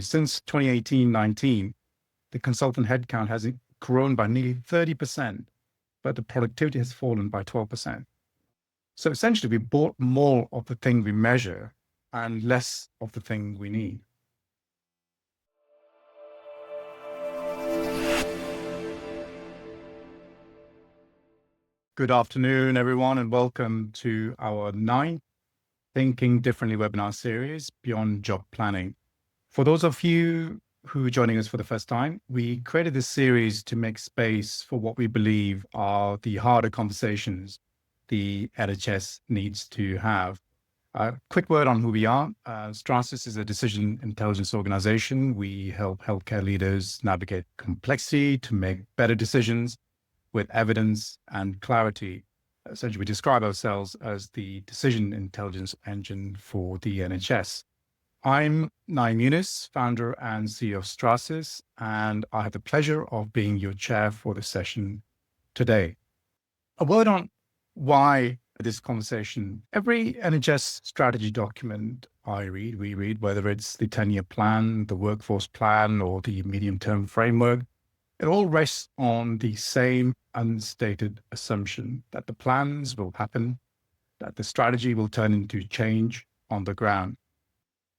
Since 2018-19, the consultant headcount has grown by nearly 30%, but the productivity has fallen by 12%. So essentially, we bought more of the thing we measure and less of the thing we need. Good afternoon, everyone, and welcome to our 9th Thinking Differently webinar series, Beyond Job Planning. For those of you who are joining us for the first time, we created this series to make space for what we believe are the harder conversations the NHS needs to have. A quick word on who we are. Strasys is a decision intelligence organization. We help healthcare leaders navigate complexity to make better decisions with evidence and clarity. Essentially, we describe ourselves as the decision intelligence engine for the NHS. I'm Naeem Younis, founder and CEO of Strasys, and I have the pleasure of being your chair for the session today. A word on why this conversation. Every NHS strategy document we read, whether it's the 10-year plan, the workforce plan, or the medium-term framework, it all rests on the same unstated assumption that the plans will happen, that the strategy will turn into change on the ground.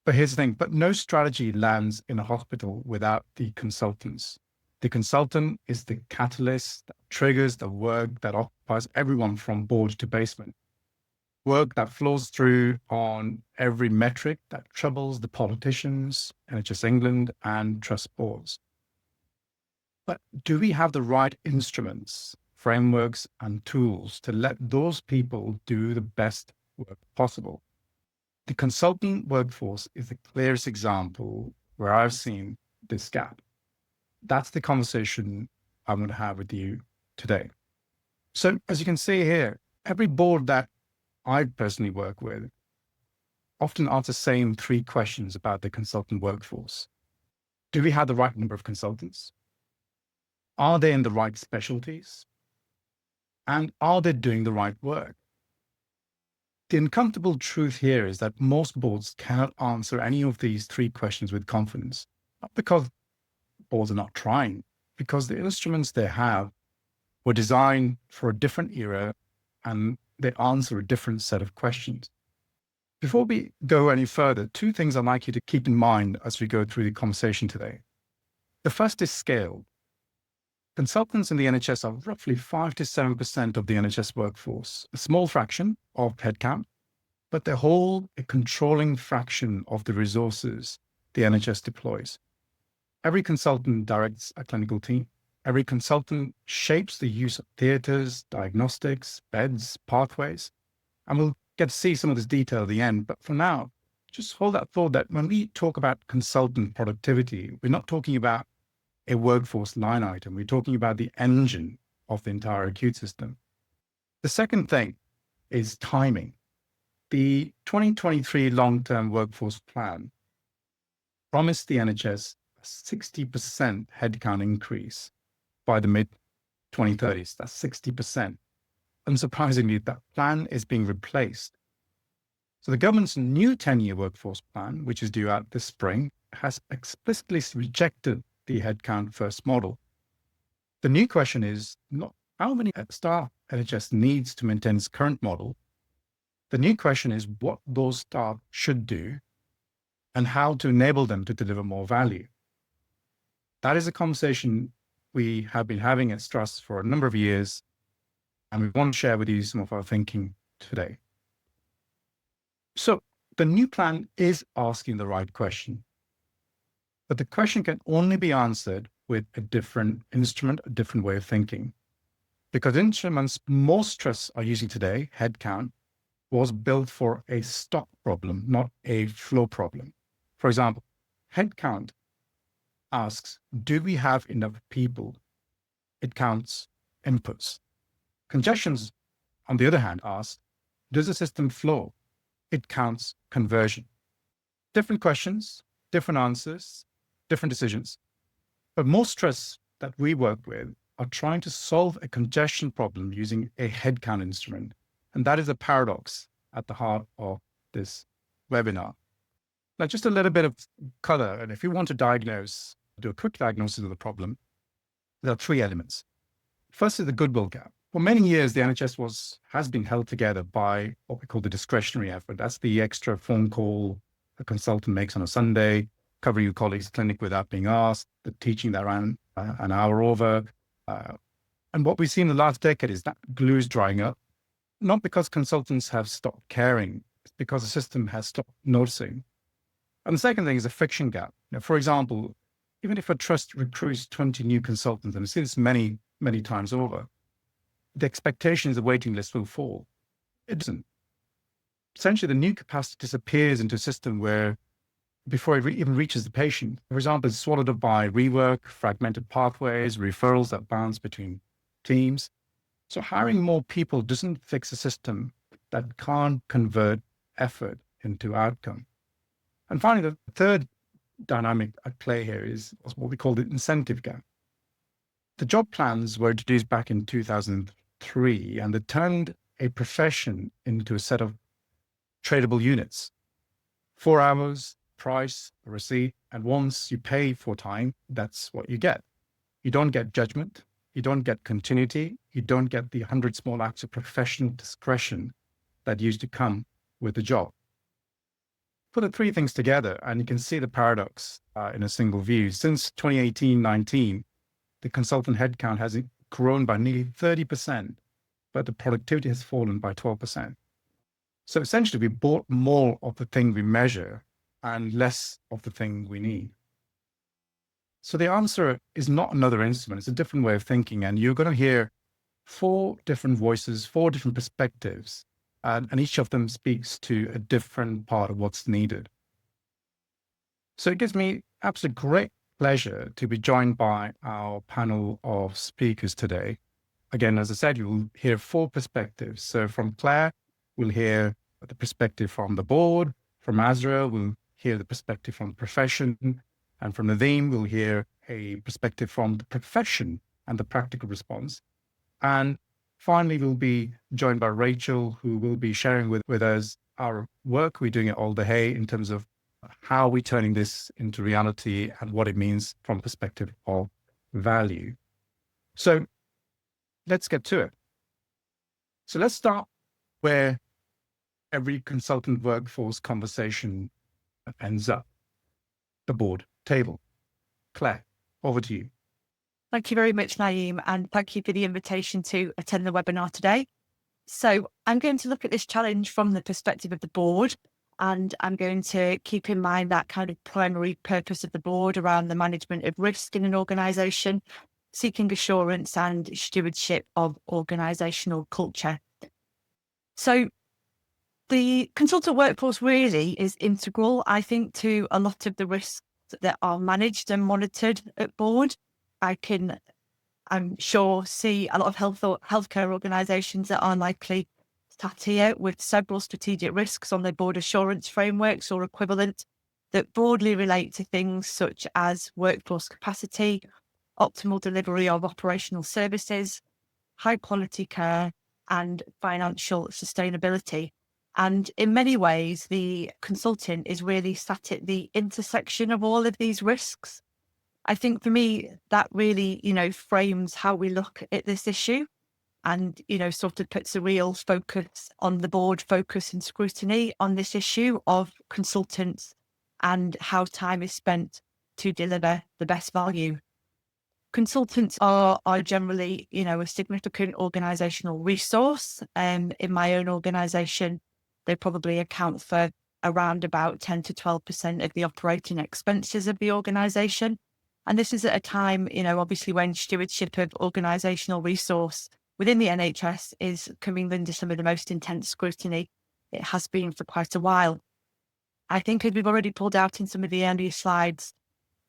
But here's the thing, but no strategy lands in a hospital without the consultants. The consultant is the catalyst that triggers the work that occupies everyone from board to basement. Work that flows through on every metric that troubles the politicians, NHS England, and trust boards. But do we have the right instruments, frameworks, and tools to let those people do the best work possible? The consultant workforce is the clearest example where I've seen this gap. That's the conversation I'm going to have with you today. So as you can see here, every board that I personally work with often asks the same 3 questions about the consultant workforce. Do we have the right number of consultants? Are they in the right specialties? And are they doing the right work? The uncomfortable truth here is that most boards cannot answer any of these 3 questions with confidence, not because boards are not trying, because the instruments they have were designed for a different era and they answer a different set of questions. Before we go any further, 2 things I'd like you to keep in mind as we go through the conversation today. The first is scale. Consultants in the NHS are roughly 5 to 7% of the NHS workforce, a small fraction of headcount, but they hold a controlling fraction of the resources the NHS deploys. Every consultant directs a clinical team. Every consultant shapes the use of theatres, diagnostics, beds, pathways. And we'll get to see some of this detail at the end. But for now, just hold that thought that when we talk about consultant productivity, we're not talking about a workforce line item. We're talking about the engine of the entire acute system. The second thing is timing. The 2023 long-term workforce plan promised the NHS a 60% headcount increase by the mid-2030s. That's 60%. Unsurprisingly, that plan is being replaced. So the government's new 10-year workforce plan, which is due out this spring, has explicitly rejected the headcount first model. The new question is not how many staff NHS needs to maintain its current model. The new question is what those staff should do and how to enable them to deliver more value. That is a conversation we have been having at Strasys for a number of years, and we want to share with you some of our thinking today. So the new plan is asking the right question. But the question can only be answered with a different instrument, a different way of thinking. Because instruments most trusts are using today, headcount, was built for a stock problem, not a flow problem. For example, headcount asks, do we have enough people? It counts inputs. Congestions, on the other hand, asks, does the system flow? It counts conversion. Different questions, different answers, different decisions. But most trusts that we work with are trying to solve a congestion problem using a headcount instrument. And that is a paradox at the heart of this webinar. Now, just a little bit of color. And if you want to do a quick diagnosis of the problem, there are three elements. First is the goodwill gap. For many years, the NHS has been held together by what we call the discretionary effort. That's the extra phone call a consultant makes on a Sunday, covering your colleague's clinic without being asked, the teaching that ran an hour over. And what we've seen in the last decade is that glue is drying up, not because consultants have stopped caring, it's because the system has stopped noticing. And the second thing is a friction gap. For example, even if a trust recruits 20 new consultants, and I've seen this many, many times over, the expectation is the waiting list will fall. It doesn't. Essentially, the new capacity disappears into a system where, before it even reaches the patient, for example, it's swallowed up by rework, fragmented pathways, referrals that bounce between teams. So hiring more people doesn't fix a system that can't convert effort into outcome. And finally, the third dynamic at play here is what we call the incentive gap. The job plans were introduced back in 2003, and they turned a profession into a set of tradable units. 4 hours, price, receipt, and once you pay for time, that's what you get. You don't get judgment, you don't get continuity, you don't get the 100 small acts of professional discretion that used to come with the job. Put the three things together and you can see the paradox in a single view. Since 2018-19, the consultant headcount has grown by nearly 30%, but the productivity has fallen by 12%. So essentially, we bought more of the thing we measure and less of the thing we need. So the answer is not another instrument, it's a different way of thinking. And you're going to hear 4 different voices, 4 different perspectives, and each of them speaks to a different part of what's needed. So it gives me absolute great pleasure to be joined by our panel of speakers today. Again, as I said, you'll hear 4 perspectives. So from Claire, we'll hear the perspective from the board. From Azra, we'll hear the perspective from the profession. And from Nadeem, we'll hear a perspective from the profession and the practical response. And finally, we'll be joined by Rachel, who will be sharing with us our work we're doing at Alder Hey in terms of how we're turning this into reality and what it means from the perspective of value. So let's get to it. So let's start where every consultant workforce conversation ends up, the board table. Claire, over to you. Thank you very much, Naeem, and thank you for the invitation to attend the webinar today. So I'm going to look at this challenge from the perspective of the board, and I'm going to keep in mind that kind of primary purpose of the board around the management of risk in an organisation, seeking assurance and stewardship of organisational culture. So the consultant workforce really is integral, I think, to a lot of the risks that are managed and monitored at board. I'm sure, see a lot of healthcare organisations that are likely sat here with several strategic risks on their board assurance frameworks or equivalent that broadly relate to things such as workforce capacity, optimal delivery of operational services, high quality care, and financial sustainability. And in many ways, the consultant is really sat at the intersection of all of these risks. I think for me, that really, frames how we look at this issue and, sort of puts a real focus on the board focus and scrutiny on this issue of consultants and how time is spent to deliver the best value. Consultants are generally, a significant organisational resource. In my own organisation, they probably account for around about 10 to 12% of the operating expenses of the organisation. And this is at a time, obviously when stewardship of organisational resource within the NHS is coming under some of the most intense scrutiny it has been for quite a while. I think as we've already pulled out in some of the earlier slides,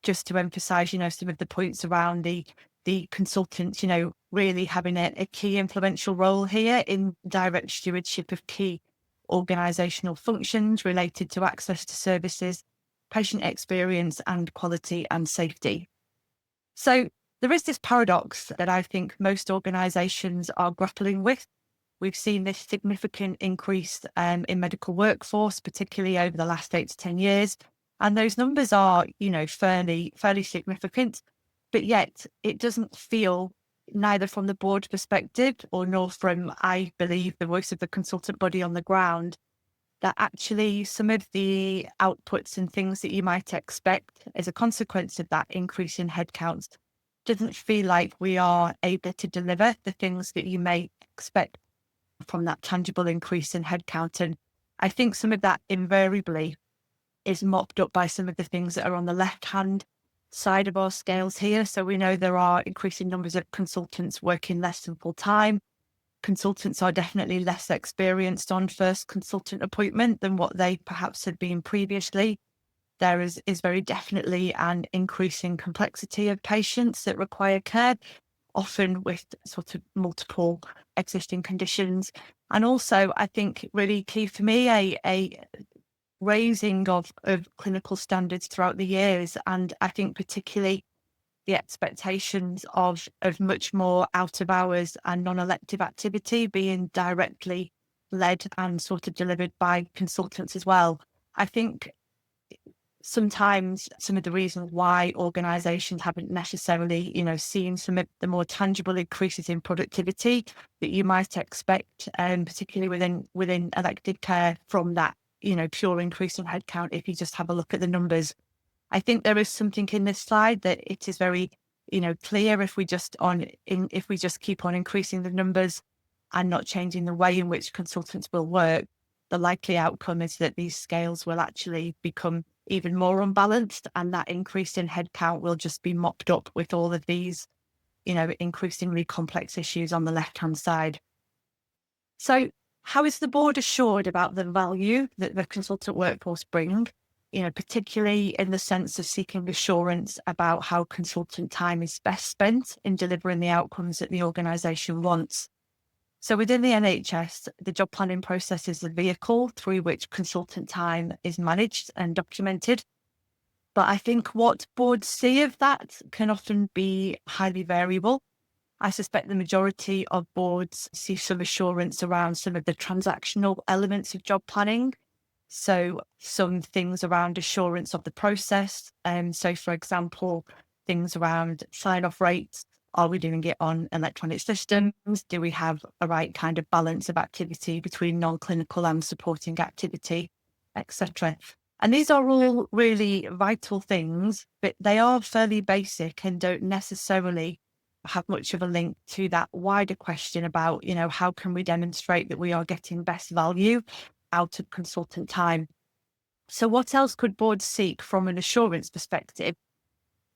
just to emphasise, some of the points around the consultants, really having a key influential role here in direct stewardship of key organisational functions related to access to services, patient experience and quality and safety. So there is this paradox that I think most organisations are grappling with. We've seen this significant increase in medical workforce, particularly over the last 8 to 10 years, And those numbers are, fairly significant, but yet it doesn't feel, neither from the board perspective or nor from, I believe, the voice of the consultant body on the ground, that actually some of the outputs and things that you might expect as a consequence of that increase in headcounts doesn't feel like we are able to deliver the things that you may expect from that tangible increase in headcount. And I think some of that invariably is mopped up by some of the things that are on the left-hand side of our scales here. So we know there are increasing numbers of consultants working less than full time. Consultants are definitely less experienced on first consultant appointment than what they perhaps had been previously. There is very definitely an increasing complexity of patients that require care, often with sort of multiple existing conditions. And also, I think really key for me, a raising of clinical standards throughout the years. And I think particularly the expectations of much more out of hours and non-elective activity being directly led and sort of delivered by consultants as well. I think sometimes some of the reasons why organisations haven't necessarily, seen some of the more tangible increases in productivity that you might expect, particularly within elective care from that, pure increase in headcount. If you just have a look at the numbers, I think there is something in this slide that it is very, clear if we just keep on increasing the numbers and not changing the way in which consultants will work, the likely outcome is that these scales will actually become even more unbalanced, and that increase in headcount will just be mopped up with all of these, increasingly complex issues on the left-hand side. So how is the board assured about the value that the consultant workforce bring, particularly in the sense of seeking assurance about how consultant time is best spent in delivering the outcomes that the organisation wants? So within the NHS, the job planning process is the vehicle through which consultant time is managed and documented. But I think what boards see of that can often be highly variable. I suspect the majority of boards see some assurance around some of the transactional elements of job planning. So some things around assurance of the process. So for example, things around sign-off rates. Are we doing it on electronic systems? Do we have a right kind of balance of activity between non-clinical and supporting activity, etc.? And these are all really vital things, but they are fairly basic and don't necessarily have much of a link to that wider question about, how can we demonstrate that we are getting best value out of consultant time? So what else could boards seek from an assurance perspective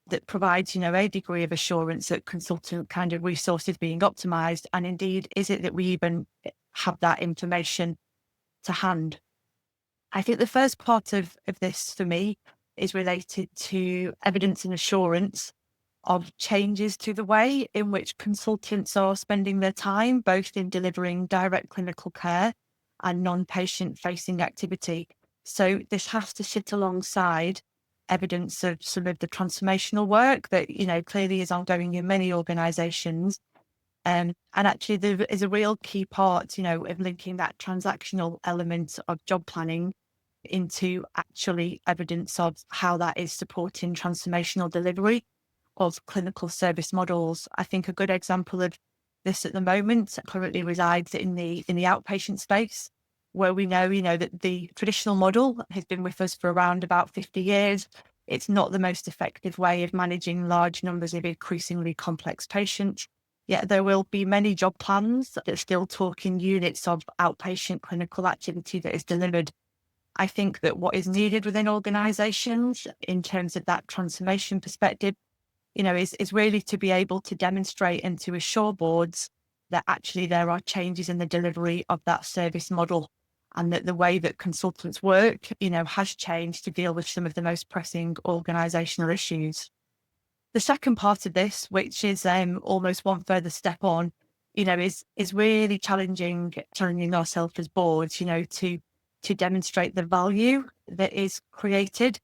that provides, a degree of assurance that consultant kind of resources being optimized? And indeed, is it that we even have that information to hand? I think the first part of this for me is related to evidence and assurance of changes to the way in which consultants are spending their time, both in delivering direct clinical care and non-patient facing activity. So this has to sit alongside evidence of some of the transformational work that, clearly is ongoing in many organisations. And actually there is a real key part, of linking that transactional element of job planning into actually evidence of how that is supporting transformational delivery of clinical service models. I think a good example of this at the moment currently resides in the outpatient space, where we know, that the traditional model has been with us for around about 50 years. It's not the most effective way of managing large numbers of increasingly complex patients. Yet there will be many job plans that still talk in units of outpatient clinical activity that is delivered. I think that what is needed within organisations in terms of that transformation perspective, is really to be able to demonstrate and to assure boards that actually there are changes in the delivery of that service model, and that the way that consultants work, has changed to deal with some of the most pressing organisational issues. The second part of this, which is almost one further step on, is really challenging ourselves as boards, to demonstrate the value that is created,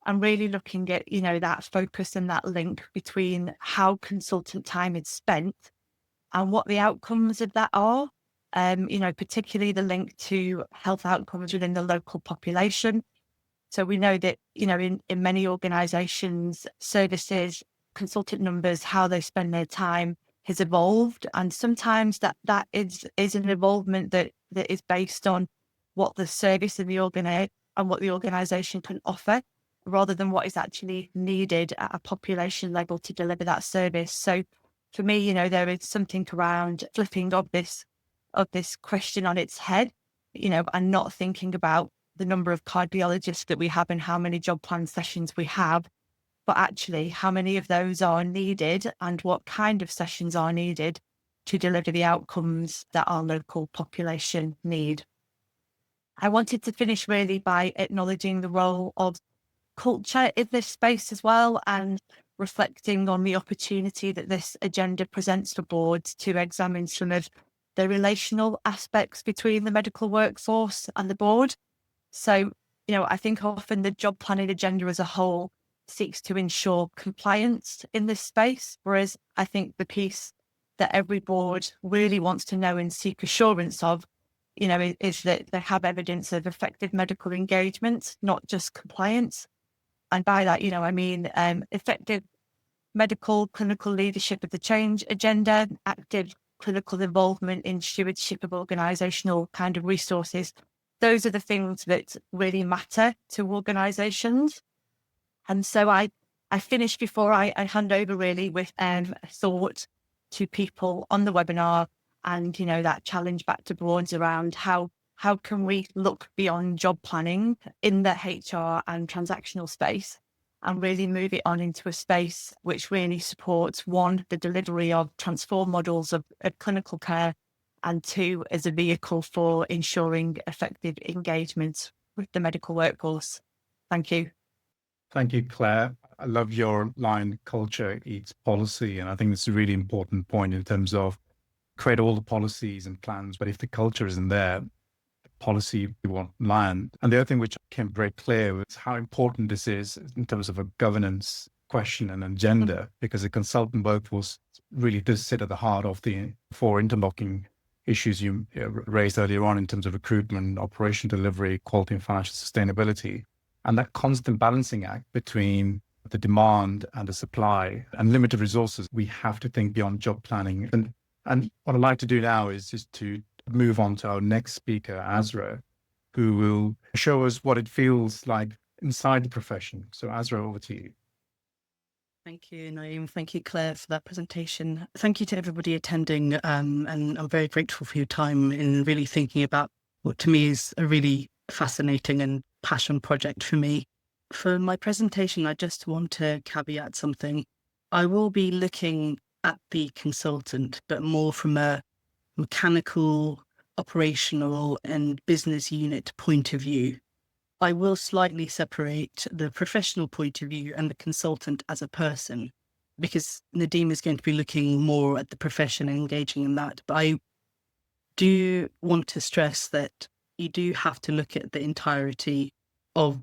and really looking at, that focus and that link between how consultant time is spent and what the outcomes of that are. Particularly the link to health outcomes within the local population, So we know that, in many organisations, services, consultant numbers, how they spend their time has evolved. And sometimes that is an involvement that is based on what the service and what the organisation can offer, rather than what is actually needed at a population level to deliver that service. So for me, there is something around flipping of this question on its head, and not thinking about the number of cardiologists that we have and how many job plan sessions we have, but actually how many of those are needed and what kind of sessions are needed to deliver the outcomes that our local population need. I wanted to finish really by acknowledging the role of culture in this space as well, and reflecting on the opportunity that this agenda presents for boards to examine some of the relational aspects between the medical workforce and the board. So, I think often the job planning agenda as a whole seeks to ensure compliance in this space, whereas I think the piece that every board really wants to know and seek assurance of, is that they have evidence of effective medical engagement, not just compliance. And by that, I mean effective medical clinical leadership of the change agenda, active clinical involvement in stewardship of organisational kind of resources. Those are the things that really matter to organisations. And so I finish before I hand over really with a thought to people on the webinar, and, that challenge back to boards around how can we look beyond job planning in the HR and transactional space and really move it on into a space which really supports, one, the delivery of transformed models of clinical care, and two, as a vehicle for ensuring effective engagement with the medical workforce. Thank you. Thank you, Claire. I love your line, culture eats policy. And I think it's a really important point in terms of create all the policies and plans, but if the culture isn't there, the policy won't land. And the other thing which became very clear was how important this is in terms of a governance question and agenda, because the consultant workforce really does sit at the heart of the four interlocking issues you raised earlier on in terms of recruitment, operation delivery, quality and financial sustainability. And that constant balancing act between the demand and the supply and limited resources, we have to think beyond job planning. And what I'd like to do now is just to move on to our next speaker, Azra, who will show us what it feels like inside the profession. So Azra, over to you. Thank you, Naeem. Thank you, Claire, for that presentation. Thank you to everybody attending. And I'm very grateful for your time in really thinking about what to me is a really fascinating and passion project for me. For my presentation, I just want to caveat something. I will be looking at the consultant, but more from a mechanical, operational, and business unit point of view. I will slightly separate the professional point of view and the consultant as a person, because Nadeem is going to be looking more at the profession and engaging in that. But I do want to stress that you do have to look at the entirety of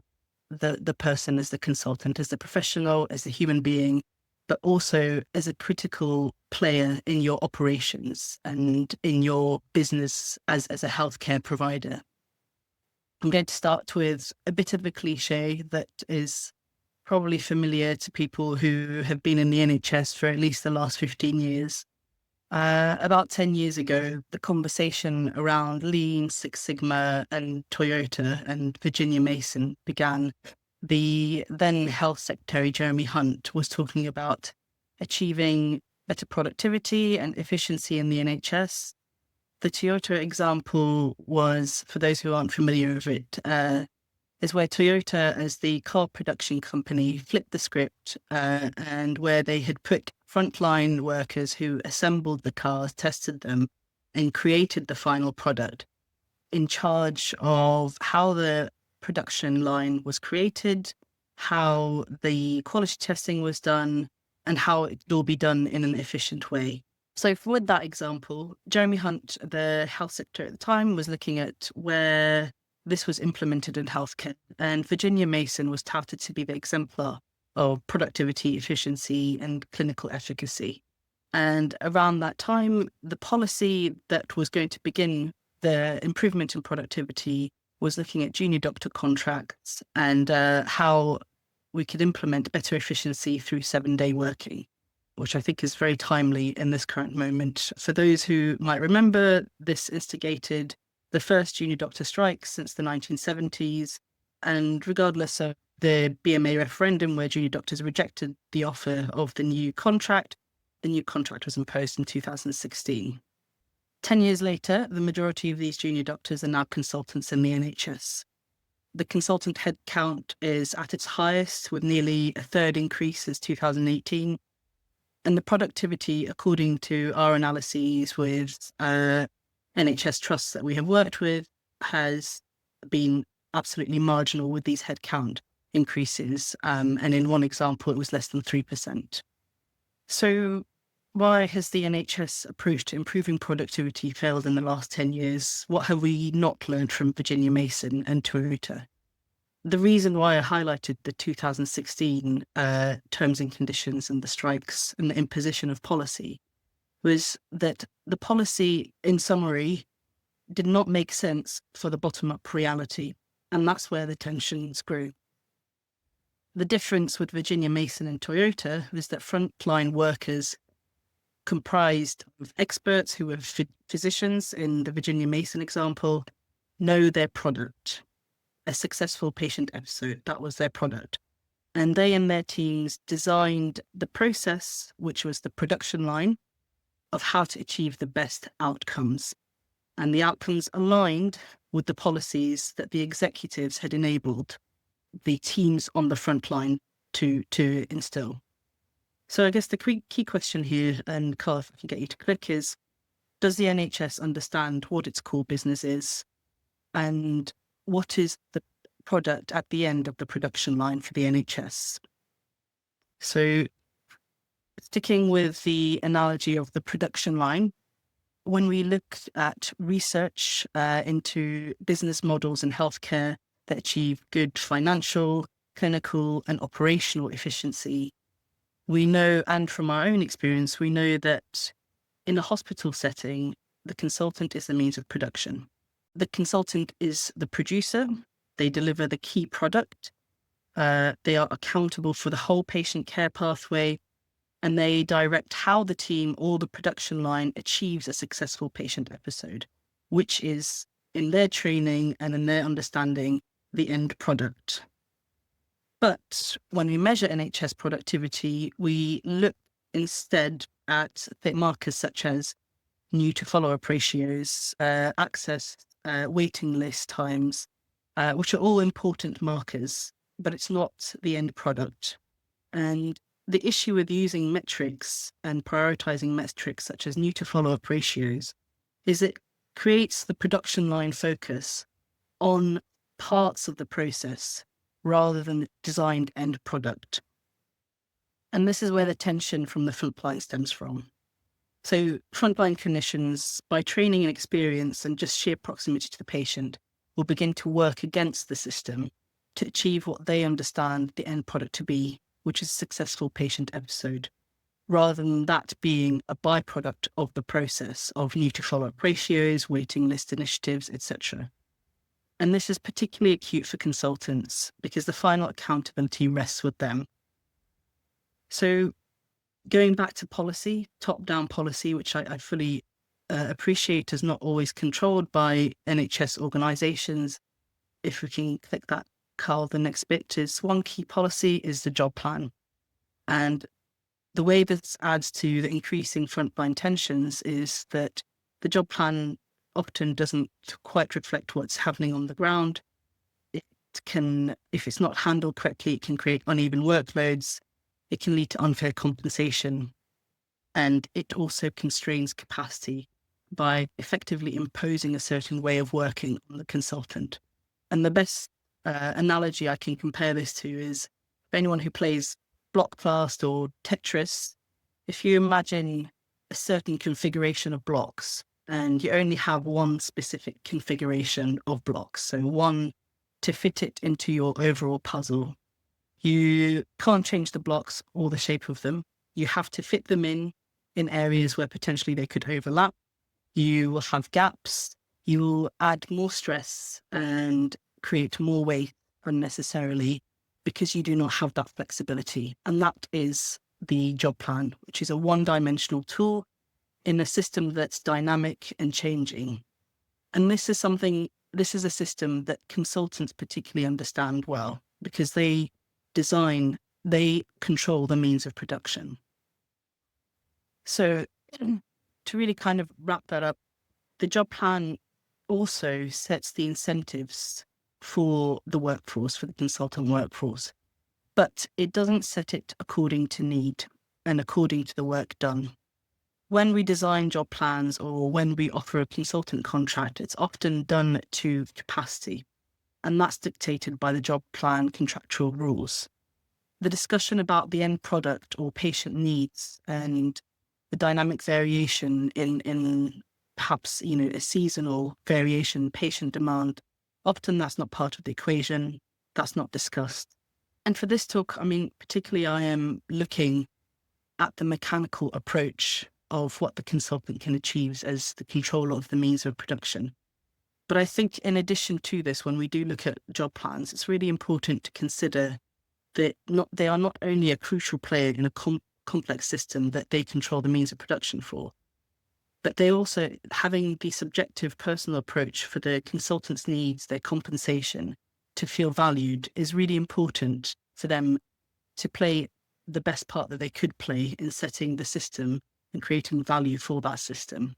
the person as the consultant, as the professional, as a human being, but also as a critical player in your operations and in your business as a healthcare provider. I'm going to start with a bit of a cliche that is probably familiar to people who have been in the NHS for at least the last 15 years. About 10 years ago, the conversation around Lean, Six Sigma, and Toyota and Virginia Mason began. The then Health Secretary, Jeremy Hunt, was talking about achieving better productivity and efficiency in the NHS. The Toyota example was, for those who aren't familiar with it, is where Toyota, as the car production company, flipped the script and where they had put frontline workers who assembled the cars, tested them, and created the final product in charge of how the production line was created, how the quality testing was done, and how it would all be done in an efficient way. So with that example, Jeremy Hunt, the health secretary at the time, was looking at where this was implemented in healthcare. And Virginia Mason was touted to be the exemplar of productivity, efficiency, and clinical efficacy. And around that time, the policy that was going to begin the improvement in productivity was looking at junior doctor contracts and how we could implement better efficiency through 7-day working, which I think is very timely in this current moment. For those who might remember, this instigated the first junior doctor strikes since the 1970s. And regardless of the BMA referendum, where junior doctors rejected the offer of the new contract was imposed in 2016. 10 years later, the majority of these junior doctors are now consultants in the NHS. The consultant headcount is at its highest, with nearly a third increase since 2018. And the productivity, according to our analyses with NHS trusts that we have worked with, has been absolutely marginal with these headcount increases. And in one example, it was less than 3%. So why has the NHS approach to improving productivity failed in the last 10 years? What have we not learned from Virginia Mason and Toyota? The reason why I highlighted the 2016 terms and conditions and the strikes and the imposition of policy was that the policy, in summary, did not make sense for the bottom-up reality, and that's where the tensions grew. The difference with Virginia Mason and Toyota was that frontline workers comprised of experts who were physicians, in the Virginia Mason example, know their product. A successful patient episode, that was their product. And they and their teams designed the process, which was the production line, of how to achieve the best outcomes. And the outcomes aligned with the policies that the executives had enabled the teams on the front line to instill. So I guess the key question here, and Carl, if I can get you to click, is, does the NHS understand what its core business is and what is the product at the end of the production line for the NHS? So sticking with the analogy of the production line, when we looked at research into business models in healthcare that achieve good financial, clinical, and operational efficiency, we know, and from our own experience, we know that in a hospital setting, the consultant is the means of production. The consultant is the producer. They deliver the key product. They are accountable for the whole patient care pathway, and they direct how the team or the production line achieves a successful patient episode, which is, in their training and in their understanding, the end product. But when we measure NHS productivity, we look instead at markers such as new to follow-up ratios, access, waiting list times, which are all important markers, but it's not the end product. And the issue with using metrics and prioritizing metrics such as new to follow-up ratios is it creates the production line focus on parts of the process rather than the designed end product. And this is where the tension from the frontline stems from. So frontline clinicians, by training and experience and just sheer proximity to the patient, will begin to work against the system to achieve what they understand the end product to be, which is a successful patient episode, rather than that being a byproduct of the process of new to follow-up ratios, waiting list initiatives, etc. And this is particularly acute for consultants because the final accountability rests with them. So going back to policy, top-down policy, which I fully appreciate is not always controlled by NHS organisations. If we can click that, Carl, the next bit is one key policy is the job plan. And the way this adds to the increasing frontline tensions is that the job plan often doesn't quite reflect what's happening on the ground. It can, if it's not handled correctly, it can create uneven workloads. It can lead to unfair compensation. And it also constrains capacity by effectively imposing a certain way of working on the consultant. And the best analogy I can compare this to is for anyone who plays Blockfast or Tetris, if you imagine a certain configuration of blocks, and you only have one specific configuration of blocks, so one to fit it into your overall puzzle. You can't change the blocks or the shape of them. You have to fit them in areas where potentially they could overlap. You will have gaps. you will add more stress and create more waste unnecessarily because you do not have that flexibility. And that is the job plan, which is a one-dimensional tool in a system that's dynamic and changing. And this is a system that consultants particularly understand well because they control the means of production. So to really kind of wrap that up, the job plan also sets the incentives for the workforce, for the consultant workforce, but it doesn't set it according to need and according to the work done. When we design job plans or when we offer a consultant contract, it's often done to capacity, and that's dictated by the job plan contractual rules. The discussion about the end product or patient needs and the dynamic variation in perhaps, a seasonal variation, patient demand, often that's not part of the equation, that's not discussed. And for this talk, particularly I am looking at the mechanical approach of what the consultant can achieve as the controller of the means of production. But I think in addition to this, when we do look at job plans, it's really important to consider that they are not only a crucial player in a complex system that they control the means of production for, but they also, having the subjective personal approach for the consultant's needs, their compensation, to feel valued is really important for them to play the best part that they could play in setting the system and creating value for that system.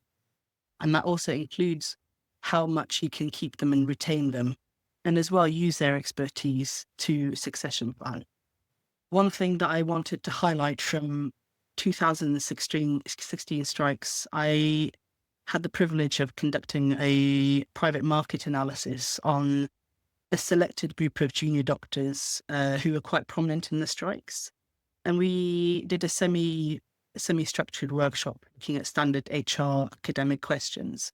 And that also includes how much you can keep them and retain them, and as well use their expertise to succession plan. One thing that I wanted to highlight from 2016 strikes, I had the privilege of conducting a private market analysis on a selected group of junior doctors who were quite prominent in the strikes. And we did a semi-structured workshop looking at standard HR academic questions.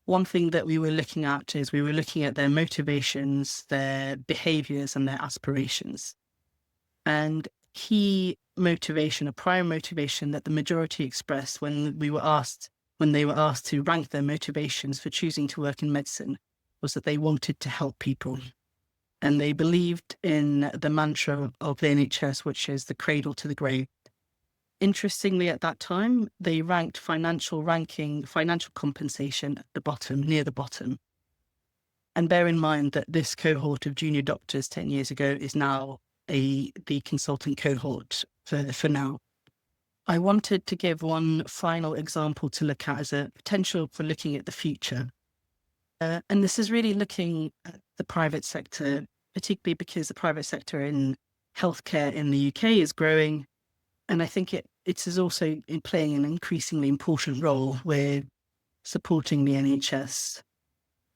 One thing that we were looking at is we were looking at their motivations, their behaviors, and their aspirations. And key motivation, a prior motivation that the majority expressed when they were asked to rank their motivations for choosing to work in medicine, was that they wanted to help people. And they believed in the mantra of the NHS, which is the cradle to the grave. Interestingly, at that time, they ranked financial compensation at the bottom, near the bottom. And bear in mind that this cohort of junior doctors 10 years ago is now the consultant cohort for now. I wanted to give one final example to look at as a potential for looking at the future. And this is really looking at the private sector, particularly because the private sector in healthcare in the UK is growing. And I think it is also playing an increasingly important role with supporting the NHS.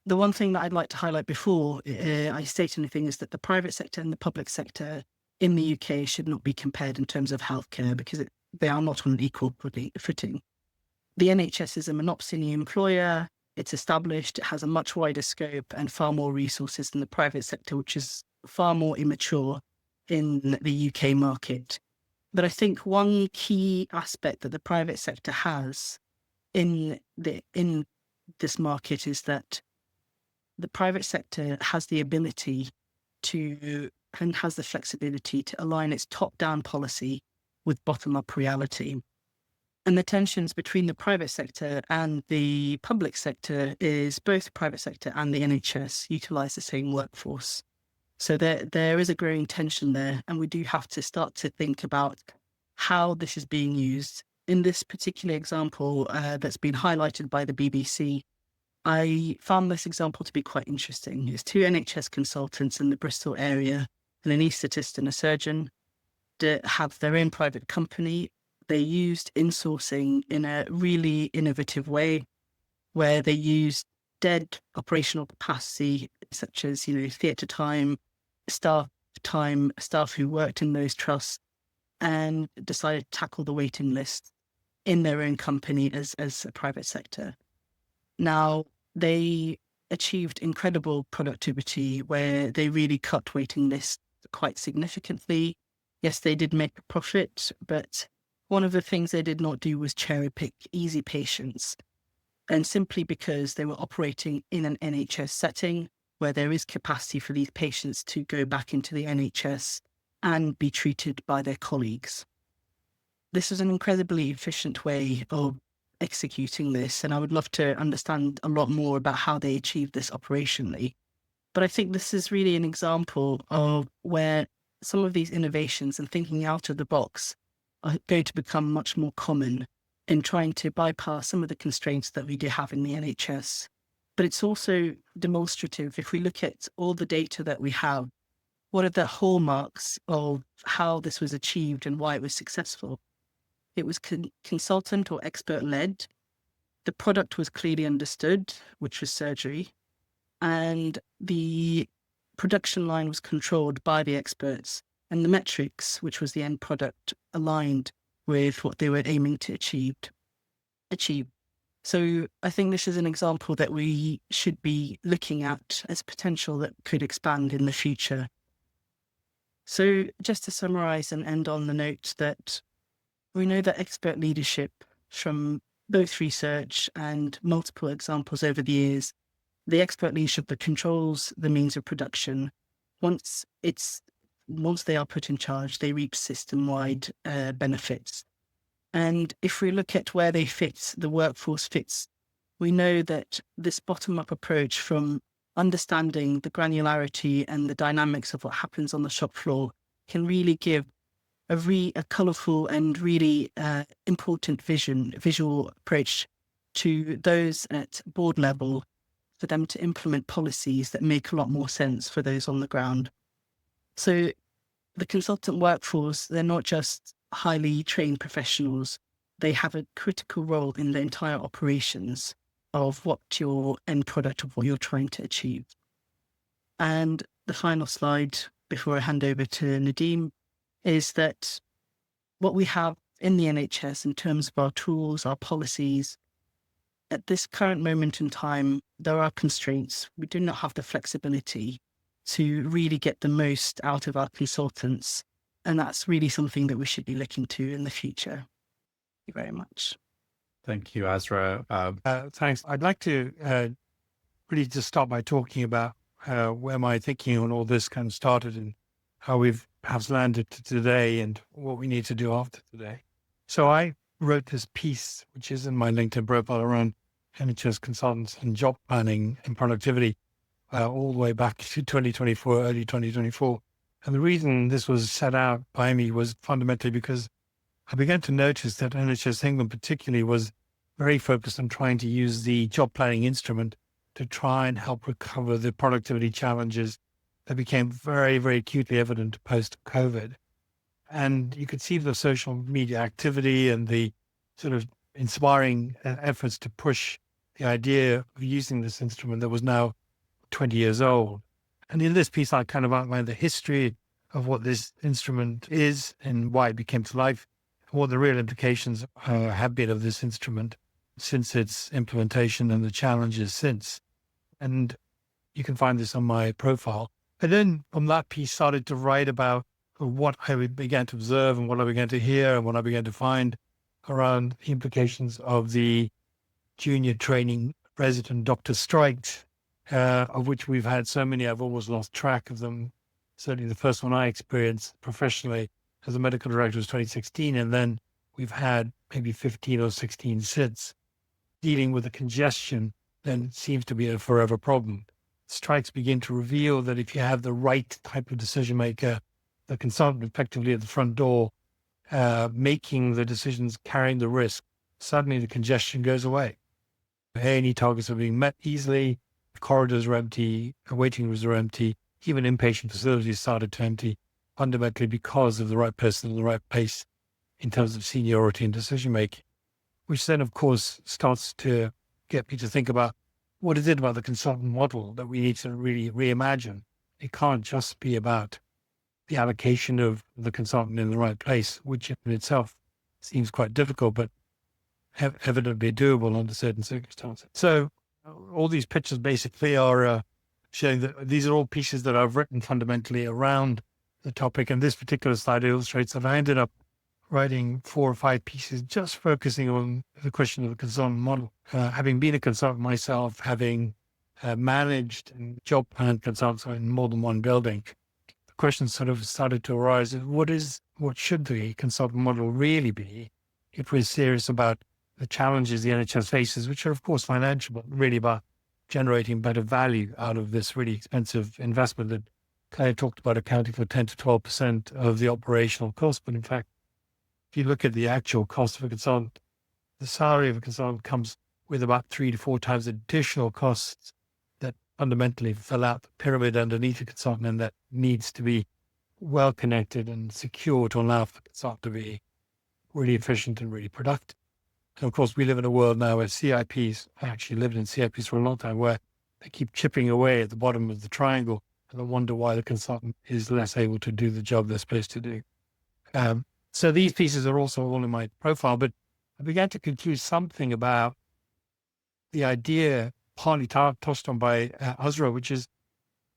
The one thing that I'd like to highlight before I state anything is that the private sector and the public sector in the UK should not be compared in terms of healthcare because they are not on an equal footing. The NHS is a monopoly employer. It's established, it has a much wider scope and far more resources than the private sector, which is far more immature in the UK market. But I think one key aspect that the private sector has in this market is that the private sector has the ability and has the flexibility to align its top-down policy with bottom-up reality. And the tensions between the private sector and the public sector is both the private sector and the NHS utilise the same workforce. So there is a growing tension there, and we do have to start to think about how this is being used. In this particular example that's been highlighted by the BBC, I found this example to be quite interesting. It's two NHS consultants in the Bristol area, an anaesthetist and a surgeon, that have their own private company. They used insourcing in a really innovative way, where they used dead operational capacity, such as theatre time, staff who worked in those trusts, and decided to tackle the waiting list in their own company as a private sector. Now, they achieved incredible productivity where they really cut waiting lists quite significantly. Yes, they did make a profit, but one of the things they did not do was cherry pick easy patients. And simply because they were operating in an NHS setting where there is capacity for these patients to go back into the NHS and be treated by their colleagues. This is an incredibly efficient way of executing this, and I would love to understand a lot more about how they achieved this operationally. But I think this is really an example of where some of these innovations and thinking out of the box are going to become much more common in trying to bypass some of the constraints that we do have in the NHS. But it's also demonstrative. If we look at all the data that we have, what are the hallmarks of how this was achieved and why it was successful? It was consultant or expert led. The product was clearly understood, which was surgery, and the production line was controlled by the experts, and the metrics, which was the end product, aligned with what they were aiming to achieve. So I think this is an example that we should be looking at as potential that could expand in the future. So just to summarize and end on the note that we know that expert leadership from both research and multiple examples over the years, the expert leadership that controls the means of production, once they are put in charge, they reap system-wide benefits. And if we look at where they fit, the workforce fits, we know that this bottom-up approach from understanding the granularity and the dynamics of what happens on the shop floor can really give a colourful and really important visual approach to those at board level for them to implement policies that make a lot more sense for those on the ground. So the consultant workforce, they're not just highly trained professionals. They have a critical role in the entire operations of what your end product of what you're trying to achieve. And the final slide before I hand over to Nadeem is that what we have in the NHS in terms of our tools, our policies, at this current moment in time, there are constraints. We do not have the flexibility to really get the most out of our consultants. And that's really something that we should be looking to in the future. Thank you very much. Thank you, Azra. Thanks. I'd like to really just start by talking about where my thinking on all this kind of started and how we've perhaps landed to today and what we need to do after today. So I wrote this piece, which is in my LinkedIn profile, around NHS consultants and job planning and productivity all the way back to 2024, early 2024. And the reason this was set out by me was fundamentally because I began to notice that NHS England particularly was very focused on trying to use the job planning instrument to try and help recover the productivity challenges that became very, very acutely evident post-COVID. And you could see the social media activity and the sort of inspiring efforts to push the idea of using this instrument that was now 20 years old. And in this piece, I kind of outlined the history of what this instrument is and why it became to life, and what the real implications have been of this instrument since its implementation and the challenges since. And you can find this on my profile. And then from that piece, started to write about what I began to observe and what I began to hear and what I began to find around the implications of the junior training resident doctor strikes, of which we've had so many, I've almost lost track of them. Certainly the first one I experienced professionally as a medical director was 2016. And then we've had maybe 15 or 16 since. Dealing with the congestion then seems to be a forever problem. Strikes begin to reveal that if you have the right type of decision maker, the consultant effectively at the front door, making the decisions, carrying the risk, suddenly the congestion goes away. A&E targets are being met easily, corridors are empty, waiting rooms are empty, even inpatient facilities started to empty, fundamentally because of the right person in the right place in terms of seniority and decision making, which then, of course, starts to get me to think about what is it about the consultant model that we need to really reimagine. It can't just be about the allocation of the consultant in the right place, which in itself seems quite difficult, but evidently doable under certain circumstances. So all these pictures basically are showing that these are all pieces that I've written fundamentally around the topic. And this particular slide illustrates that I ended up writing 4 or 5 pieces just focusing on the question of the consultant model. Having been a consultant myself, having managed and job planned consultants in more than one building, the question sort of started to arise: what should the consultant model really be if we're serious about the challenges the NHS faces, which are of course financial, but really about generating better value out of this really expensive investment that Claire talked about, accounting for 10 to 12% of the operational cost. But in fact, if you look at the actual cost of a consultant, the salary of a consultant comes with about 3 to 4 times additional costs that fundamentally fill out the pyramid underneath a consultant, and that needs to be well connected and secure to allow for the consultant to be really efficient and really productive. And of course, we live in a world now where CIPs, I actually lived in CIPs for a long time, where they keep chipping away at the bottom of the triangle, and I wonder why the consultant is less able to do the job they're supposed to do. So these pieces are also all in my profile, but I began to conclude something about the idea partly tossed on by Azra, which is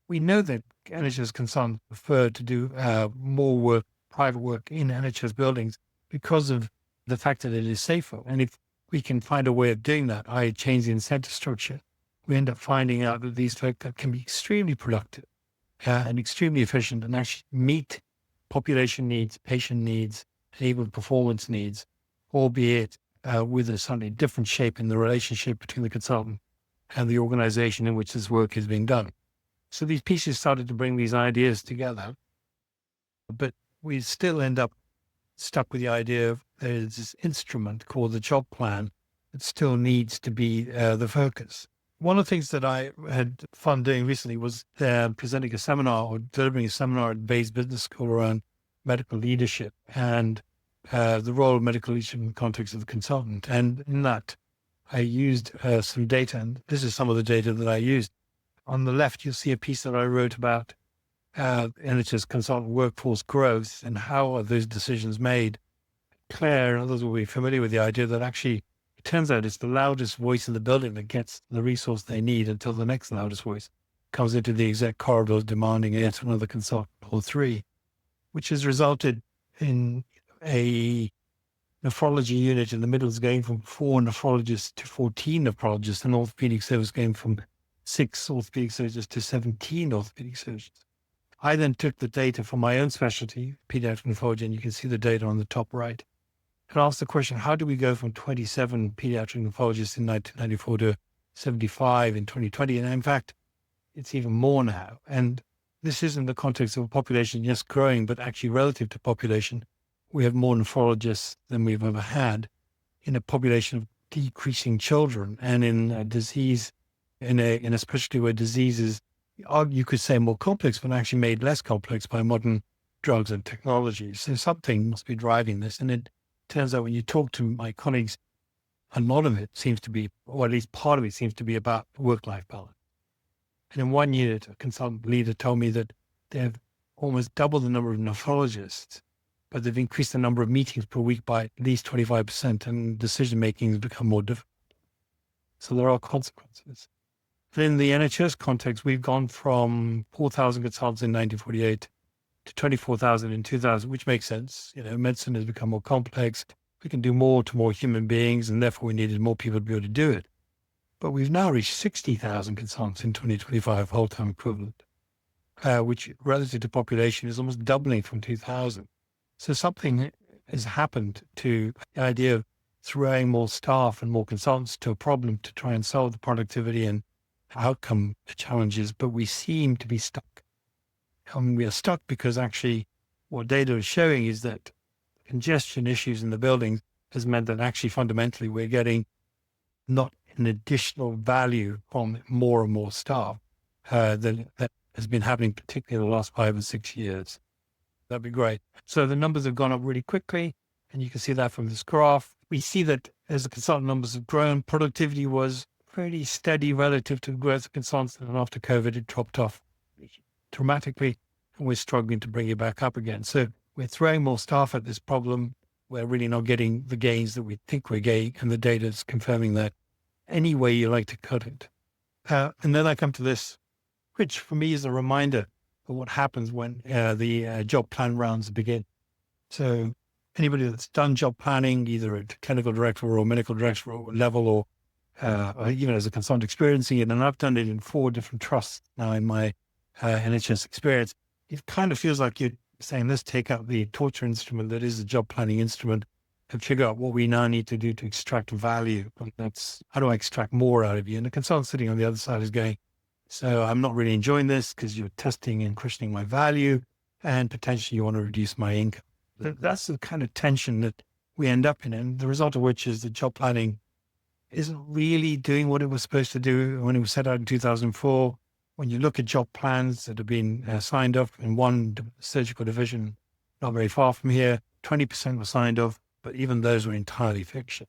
we know that NHS consultants prefer to do more work, private work in NHS buildings because of the fact that it is safer. And if we can find a way of doing that, i.e. change the incentive structure, we end up finding out that these folk can be extremely productive and extremely efficient and actually meet population needs, patient needs, and even performance needs, albeit with a slightly different shape in the relationship between the consultant and the organization in which this work is being done. So these pieces started to bring these ideas together, but we still end up stuck with the idea of there's this instrument called the job plan that still needs to be the focus. One of the things that I had fun doing recently was presenting a seminar or delivering a seminar at Bayes Business School around medical leadership and the role of medical leadership in the context of the consultant. And in that, I used some data, and this is some of the data that I used. On the left, you'll see a piece that I wrote about NHS consultant workforce growth and how are those decisions made. Claire and others will be familiar with the idea that actually it turns out it's the loudest voice in the building that gets the resource they need until the next loudest voice comes into the exec corridors demanding yet another consultant or 3, which has resulted in a nephrology unit in the Midlands going from 4 nephrologists to 14 nephrologists, and orthopedic service going from 6 orthopedic surgeons to 17 orthopedic surgeons. I then took the data from my own specialty, pediatric nephrology, and you can see the data on the top right, and asked the question, how do we go from 27 pediatric nephrologists in 1994 to 75 in 2020? And in fact, it's even more now. And this is in the context of a population, yes, growing, but actually relative to population, we have more nephrologists than we've ever had in a population of decreasing children and in a disease, in a specialty where disease is, you could say, more complex, but actually made less complex by modern drugs and technologies. So something must be driving this. And it turns out when you talk to my colleagues, a lot of it seems to be, or at least part of it seems to be about work-life balance. And in one unit, a consultant leader told me that they have almost double the number of nephrologists, but they've increased the number of meetings per week by at least 25%, and decision-making has become more difficult. So there are consequences. In the NHS context, we've gone from 4,000 consultants in 1948 to 24,000 in 2000, which makes sense. Medicine has become more complex. We can do more to more human beings, and therefore we needed more people to be able to do it. But we've now reached 60,000 consultants in 2025 whole-time equivalent, which relative to population is almost doubling from 2000. So something has happened to the idea of throwing more staff and more consultants to a problem to try and solve the productivity and outcome challenges, but we seem to be stuck. And we are stuck because actually what data is showing is that congestion issues in the buildings has meant that actually fundamentally we're getting not an additional value from more and more staff that has been happening particularly in the last 5 or 6 years. That'd be great. So the numbers have gone up really quickly, and you can see that from this graph. We see that as the consultant numbers have grown, productivity was pretty steady relative to the growth of consultants, and after COVID, it dropped off dramatically, and we're struggling to bring it back up again. So we're throwing more staff at this problem. We're really not getting the gains that we think we're getting, and the data is confirming that. Any way you like to cut it. And then I come to this, which for me is a reminder of what happens when the job plan rounds begin. So anybody that's done job planning, either at clinical director or medical director level, or even as a consultant experiencing it, and I've done it in 4 different trusts now in my NHS experience, it kind of feels like you're saying, let's take out the torture instrument that is the job planning instrument and figure out what we now need to do to extract value. And that's, how do I extract more out of you? And the consultant sitting on the other side is going, so I'm not really enjoying this because you're testing and questioning my value, and potentially you want to reduce my income. That's the kind of tension that we end up in, and the result of which is the job planning isn't really doing what it was supposed to do when it was set out in 2004. When you look at job plans that have been signed off in one surgical division, not very far from here, 20% were signed off, but even those were entirely fiction.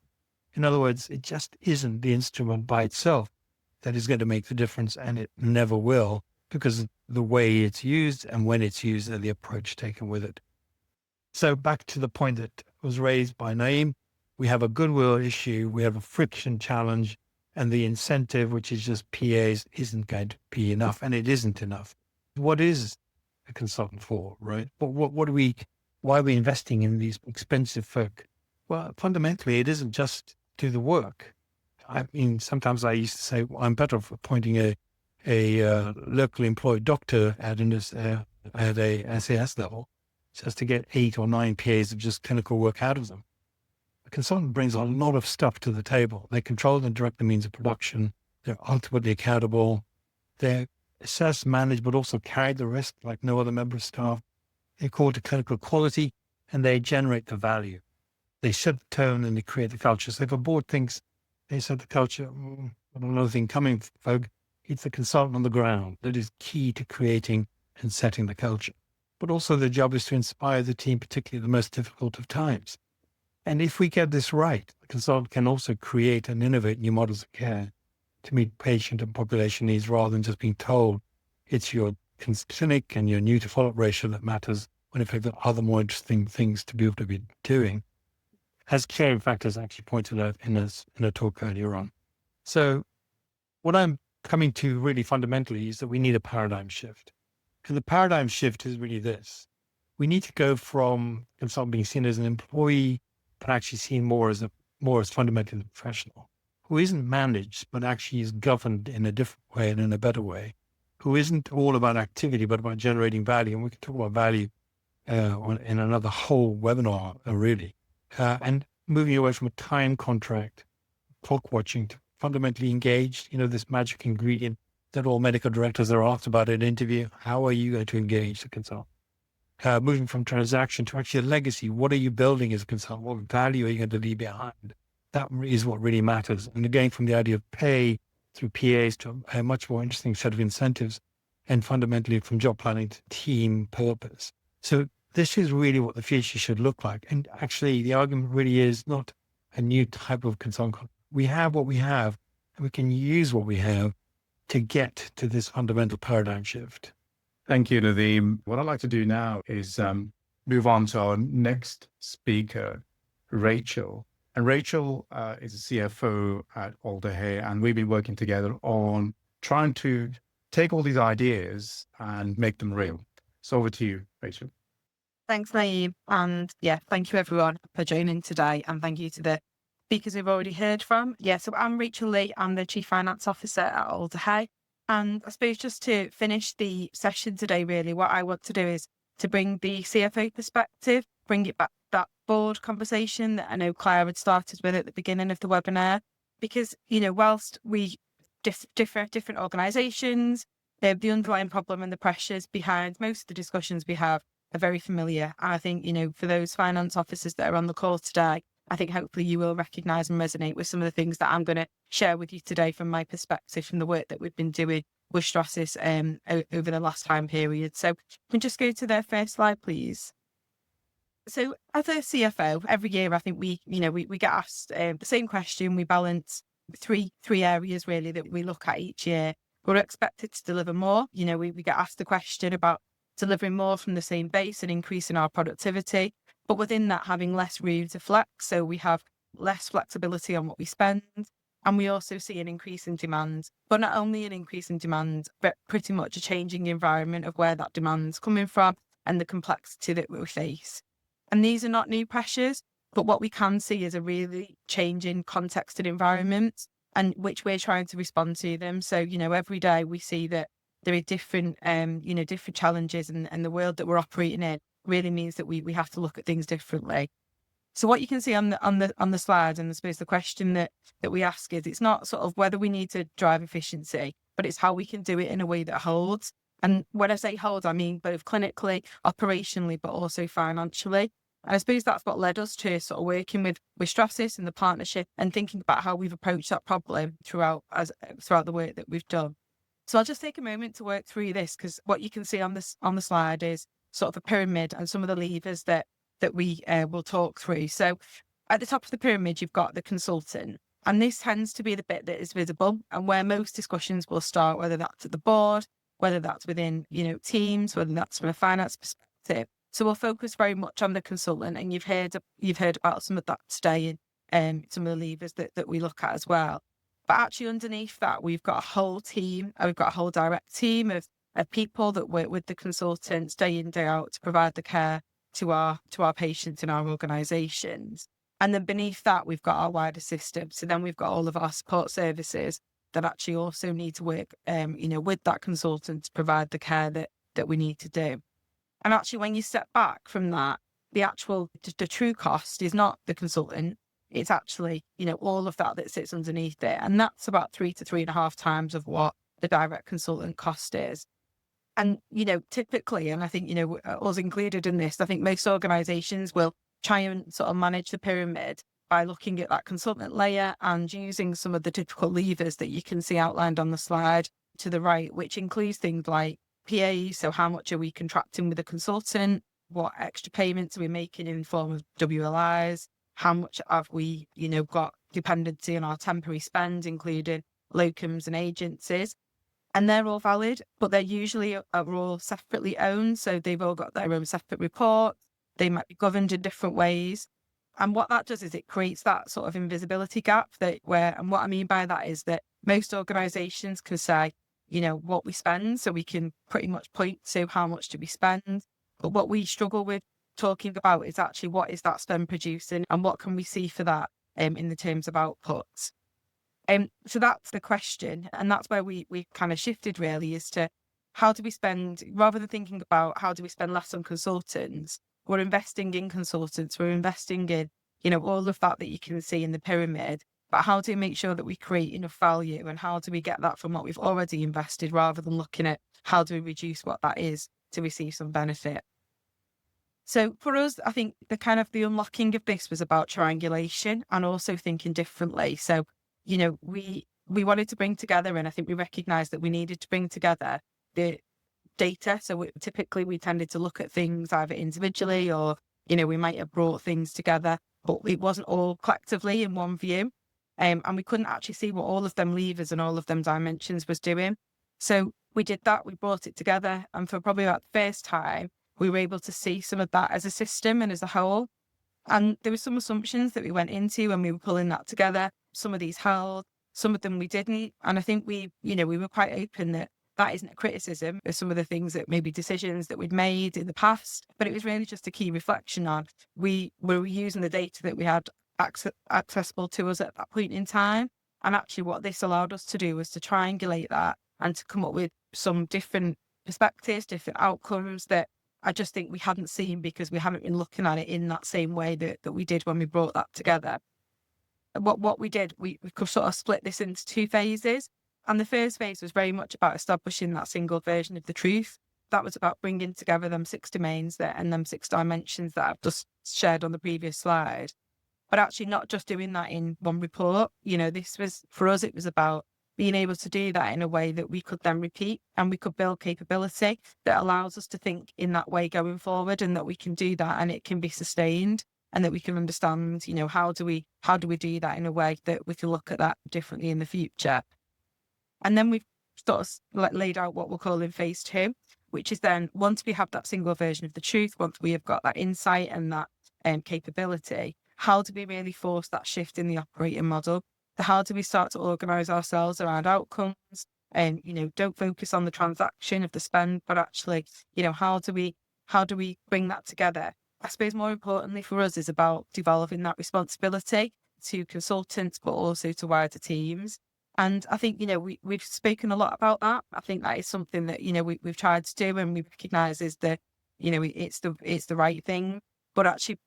In other words, it just isn't the instrument by itself that is going to make the difference, and it never will, because of the way it's used and when it's used and the approach taken with it. So back to the point that was raised by Naeem, we have a goodwill issue, we have a friction challenge, and the incentive, which is just PAs, isn't going to be enough, and it isn't enough. What is a consultant for, right? Why are we investing in these expensive folk? Well, fundamentally, it isn't just do the work. I mean, sometimes I used to say, well, I'm better off appointing a locally employed doctor at a SAS level, just to get 8 or 9 PAs of just clinical work out of them. A consultant brings a lot of stuff to the table. They control and direct the means of production. They're ultimately accountable. They assess, manage, but also carry the risk like no other member of staff. They call to clinical quality, and they generate the value. They set the tone and they create the culture. So if a board thinks they set the culture, another thing coming, folk, it's the consultant on the ground that is key to creating and setting the culture. But also the job is to inspire the team, particularly the most difficult of times. And if we get this right, the consultant can also create and innovate new models of care to meet patient and population needs, rather than just being told it's your clinic and your new to follow-up ratio that matters, when in fact there are other more interesting things to be able to be doing. As Claire, in fact, has actually pointed out in a talk earlier on. So what I'm coming to really fundamentally is that we need a paradigm shift. And the paradigm shift is really this. We need to go from consultant being seen as an employee, but actually seen more as fundamentally a professional, who isn't managed, but actually is governed in a different way and in a better way, who isn't all about activity, but about generating value. And we can talk about value in another whole webinar, really. And moving away from a time contract, clock watching, to fundamentally engaged, this magic ingredient that all medical directors are asked about in an interview. How are you going to engage the consultant? Moving from transaction to actually a legacy. What are you building as a consultant? What value are you going to leave behind? That is what really matters. And again, from the idea of pay through PAs to a much more interesting set of incentives, and fundamentally from job planning to team purpose. So this is really what the future should look like. And actually, the argument really is not a new type of consultant. We have what we have, and we can use what we have to get to this fundamental paradigm shift. Thank you, Nadeem. What I'd like to do now is move on to our next speaker, Rachel. And Rachel is a CFO at Alder Hey, and we've been working together on trying to take all these ideas and make them real. So over to you, Rachel. Thanks, Naeem. And thank you everyone for joining today. And thank you to the speakers we've already heard from. So I'm Rachel Lee. I'm the Chief Finance Officer at Alder Hey. And I suppose just to finish the session today, really, what I want to do is to bring the CFO perspective, bring it back to that board conversation that I know Claire had started with at the beginning of the webinar. Because, whilst we different organisations, the underlying problem and the pressures behind most of the discussions we have are very familiar. And I think, for those finance officers that are on the call today, I think hopefully you will recognise and resonate with some of the things that I'm going to share with you today from my perspective, from the work that we've been doing with Strasys over the last time period. So can we just go to their first slide, please? So as a CFO, every year I think we get asked the same question. We balance three areas really that we look at each year. We're expected to deliver more. We get asked the question about delivering more from the same base and increasing our productivity. But within that, having less room to flex. So we have less flexibility on what we spend. And we also see an increase in demand, but not only an increase in demand, but pretty much a changing environment of where that demand's coming from and the complexity that we face. And these are not new pressures, but what we can see is a really changing context and environment, and which we're trying to respond to them. So, every day we see that there are different, different challenges, and the world that we're operating in really means that we have to look at things differently. So what you can see on the slide, and I suppose the question that we ask is, it's not sort of whether we need to drive efficiency, but it's how we can do it in a way that holds. And when I say holds, I mean both clinically, operationally, but also financially. And I suppose that's what led us to sort of working with Strasys and the partnership, and thinking about how we've approached that problem throughout the work that we've done. So I'll just take a moment to work through this, because what you can see on the slide is sort of a pyramid and some of the levers that we will talk through. So at the top of the pyramid, you've got the consultant, and this tends to be the bit that is visible and where most discussions will start, whether that's at the board, whether that's within, teams, whether that's from a finance perspective. So we'll focus very much on the consultant, and you've heard about some of that today, and some of the levers that we look at as well. But actually underneath that, we've got a whole team, and we've got a whole direct team of people that work with the consultants day in, day out to provide the care to our patients in our organisations. And then beneath that, we've got our wider system. So then we've got all of our support services that actually also need to work, with that consultant to provide the care that we need to do. And actually, when you step back from that, the true cost is not the consultant. It's actually, all of that sits underneath it. And that's about 3 to 3.5 times of what the direct consultant cost is. And, typically, and I think, us included in this, I think most organisations will try and sort of manage the pyramid by looking at that consultant layer and using some of the typical levers that you can see outlined on the slide to the right, which includes things like PAE. So how much are we contracting with a consultant? What extra payments are we making in the form of WLIs? How much have we, got dependency on our temporary spend, including locums and agencies? And they're all valid, but they're usually are all separately owned. So they've all got their own separate reports. They might be governed in different ways. And what that does is it creates that sort of invisibility gap and what I mean by that is that most organisations can say, what we spend, so we can pretty much point to how much do we spend. But what we struggle with talking about is actually what is that spend producing, and what can we see for that in the terms of outputs. So that's the question, and that's where we kind of shifted really, as to how do we spend, rather than thinking about how do we spend less on consultants, we're investing in consultants, we're investing in, all of that you can see in the pyramid, but how do we make sure that we create enough value, and how do we get that from what we've already invested, rather than looking at how do we reduce what that is to receive some benefit. So for us, I think the unlocking of this was about triangulation and also thinking differently. So we wanted to bring together, and I think we recognised that we needed to bring together the data. So typically we tended to look at things either individually, or, we might have brought things together, but it wasn't all collectively in one view. And we couldn't actually see what all of them levers and all of them dimensions was doing. So we did that, we brought it together, and for probably about the first time, we were able to see some of that as a system and as a whole. And there were some assumptions that we went into when we were pulling that together. Some of these held, some of them we didn't. And I think we were quite open that isn't a criticism of some of the things that maybe decisions that we'd made in the past, but it was really just a key reflection on we were using the data that we had accessible to us at that point in time. And actually what this allowed us to do was to triangulate that and to come up with some different perspectives, different outcomes that I just think we hadn't seen, because we haven't been looking at it in that same way that we did when we brought that together. What we did, we could sort of split this into 2 phases. And the first phase was very much about establishing that single version of the truth. That was about bringing together them 6 domains and them 6 dimensions that I've just shared on the previous slide. But actually not just doing that in one report. This was, for us, it was about being able to do that in a way that we could then repeat, and we could build capability that allows us to think in that way going forward, and that we can do that and it can be sustained, and that we can understand, how do we do that in a way that we can look at that differently in the future. And then we've sort of laid out what we're calling phase 2, which is then once we have that single version of the truth, once we have got that insight and that capability, how do we really force that shift in the operating model? So how do we start to organise ourselves around outcomes, and, don't focus on the transaction of the spend, but actually, how do we bring that together I suppose more importantly for us is about devolving that responsibility to consultants, but also to wider teams. And I think, we've spoken a lot about that. I think that is something that, we've tried to do, and we recognise is that, it's the right thing. But actually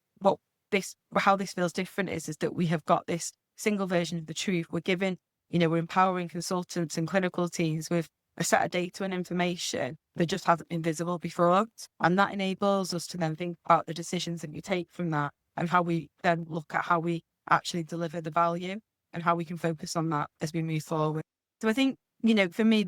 how this feels different is that we have got this single version of the truth. We're empowering consultants and clinical teams with a set of data and information that just hasn't been visible before. And that enables us to then think about the decisions that we take from that, and how we then look at how we actually deliver the value and how we can focus on that as we move forward. So I think, for me,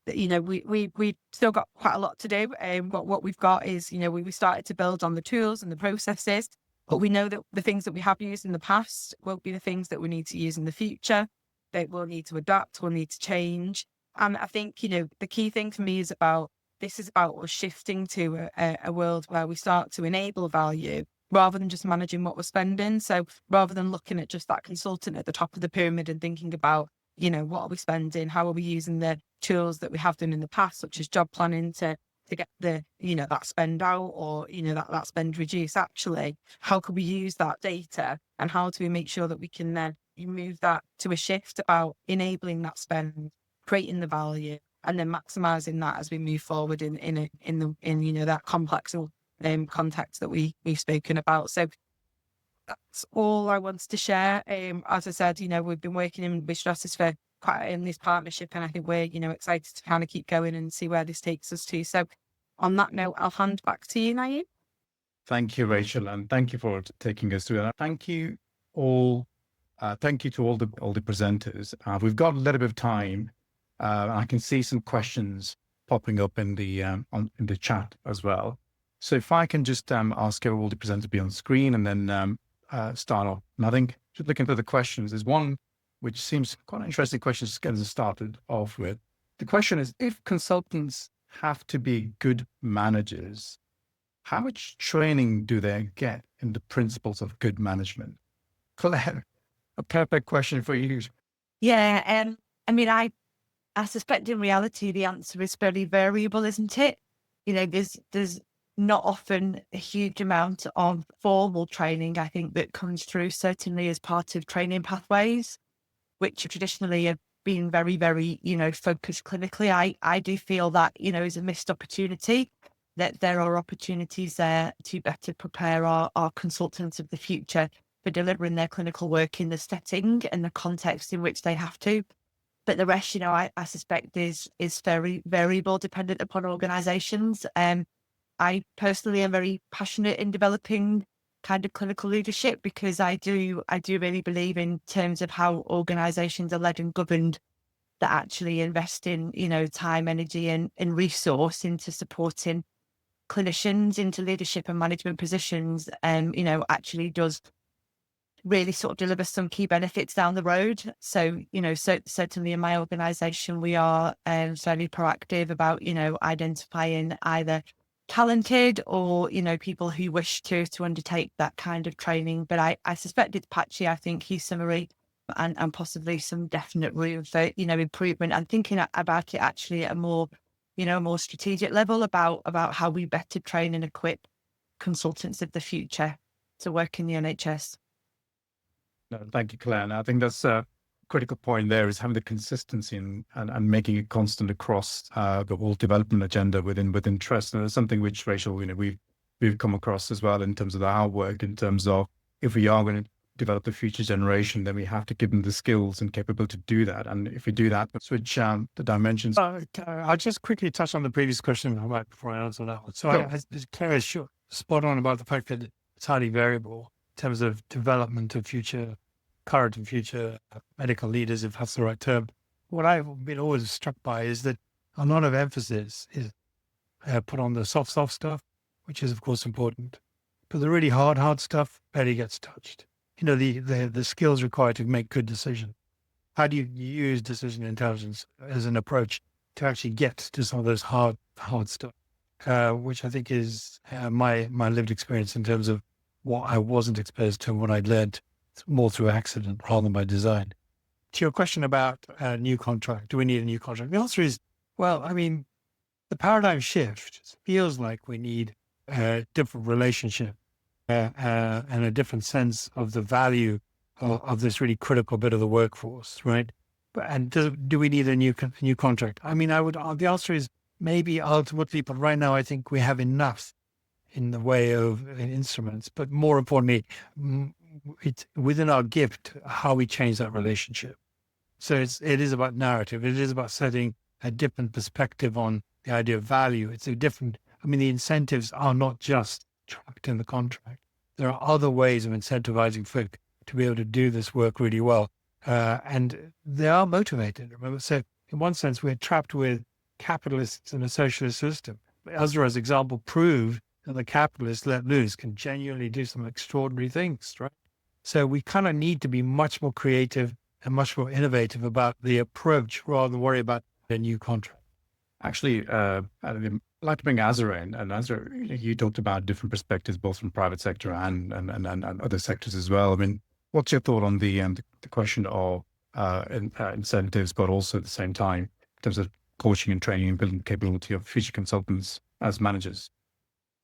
we still got quite a lot to do. What we've got is, we started to build on the tools and the processes, but we know that the things that we have used in the past won't be the things that we need to use in the future. That we'll need to adapt, we'll need to change. And I think, the key thing for me is about us shifting to a world where we start to enable value rather than just managing what we're spending. So rather than looking at just that consultant at the top of the pyramid and thinking about, what are we spending? How are we using the tools that we have done in the past, such as job planning to get the, that spend out, or, that spend reduced? Actually, how can we use that data, and how do we make sure that we can then move that to a shift about enabling that spend, creating the value, and then maximising that as we move forward in that complex context that we've spoken about. So that's all I wanted to share. As I said, we've been working with Strasys for quite in this partnership, and I think we're excited to kind of keep going and see where this takes us to. So on that note, I'll hand back to you, Naeem. Thank you, Rachel, and thank you for taking us through that. Thank you all. Thank you to all the presenters. We've got a little bit of time. I can see some questions popping up in the chat as well. So if I can just ask all the presenters to be on screen, and then start off. And I think just looking through the questions, there's one which seems quite an interesting question to get us started off with. The question is, if consultants have to be good managers, how much training do they get in the principles of good management? Claire, a perfect question for you. Yeah, I suspect in reality the answer is fairly variable, isn't it? There's not often a huge amount of formal training, I think, that comes through, certainly as part of training pathways, which traditionally have been very, very, focused clinically. I do feel that, is a missed opportunity, that there are opportunities there to better prepare our consultants of the future for delivering their clinical work in the setting and the context in which they have to. But the rest, I suspect is very variable, dependent upon organisations. I personally am very passionate in developing kind of clinical leadership, because I do really believe in terms of how organisations are led and governed, that actually invest in, time, energy and resource into supporting clinicians into leadership and management positions, actually does really sort of deliver some key benefits down the road. So, certainly in my organisation, we are fairly proactive about, identifying either talented or, people who wish to undertake that kind of training. But I suspect it's patchy. I think he's summary and possibly some definite room for, improvement, and thinking about it actually at a more strategic level about how we better train and equip consultants of the future to work in the NHS. No, thank you, Claire. And I think that's a critical point there, is having the consistency and making it constant across the whole development agenda within trust. And it's something which, Rachel, we've come across as well in terms of our work, in terms of if we are going to develop the future generation, then we have to give them the skills and capability to do that. And if we do that, switch the dimensions. I'll just quickly touch on the previous question before I answer that one. So Claire is spot on about the fact that it's highly variable in terms of development of current and future medical leaders, if that's the right term. What I've been always struck by is that a lot of emphasis is put on the soft stuff, which is of course important, but the really hard stuff barely gets touched. The skills required to make good decisions. How do you use decision intelligence as an approach to actually get to some of those hard stuff, which I think is my lived experience in terms of what I wasn't exposed to and what I'd learned more through accident rather than by design. To your question about a new contract, do we need a new contract? The answer is, well, the paradigm shift feels like we need a different relationship and a different sense of the value of this really critical bit of the workforce, right? And do we need a new contract? I mean, the answer is maybe ultimately, but right now I think we have enough in the way of instruments. But more importantly, it's within our gift how we change that relationship. So it is about narrative. It is about setting a different perspective on the idea of value. It's a different. I mean, the incentives are not just tracked in the contract. There are other ways of incentivizing folk to be able to do this work really well. And they are motivated. Remember, so in one sense, we're trapped with capitalists in a socialist system. Azra's example proved that the capitalists let loose can genuinely do some extraordinary things, right? So we kind of need to be much more creative and much more innovative about the approach rather than worry about a new contract. Actually, I'd like to bring Azra in. And Azra, you talked about different perspectives, both from private sector and other sectors as well. I mean, what's your thought on the question of incentives, but also at the same time, in terms of coaching and training and building the capability of future consultants as managers?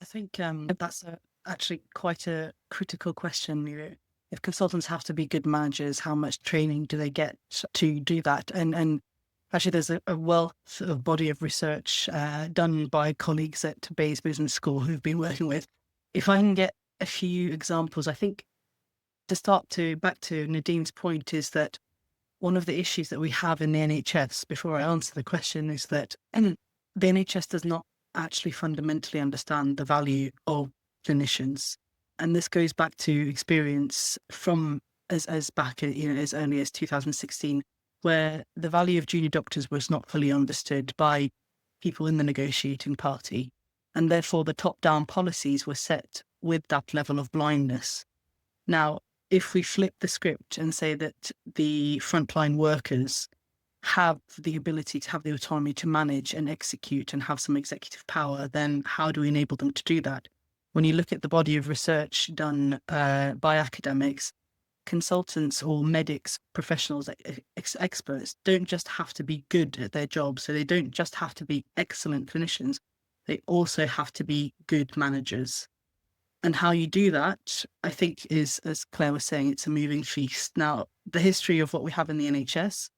I think that's actually quite a critical question. You know, if consultants have to be good managers, how much training do they get to do that? And actually, there's a wealth of body of research done by colleagues at Bayes Business School who've been working with. If I can get a few examples, I think back to Nadeem's point is that one of the issues that we have in the NHS, before I answer the question, is that the NHS does not actually fundamentally understand the value of clinicians. And this goes back to experience from as back, as early as 2016, where the value of junior doctors was not fully understood by people in the negotiating party. And therefore the top-down policies were set with that level of blindness. Now, if we flip the script and say that the frontline workers have the ability to have the autonomy to manage and execute and have some executive power, then how do we enable them to do that? When you look at the body of research done by academics, consultants or medics, professionals, experts don't just have to be good at their job. So they don't just have to be excellent clinicians. They also have to be good managers. And how you do that, I think, is, as Claire was saying, it's a moving feast. Now, the history of what we have in the NHS,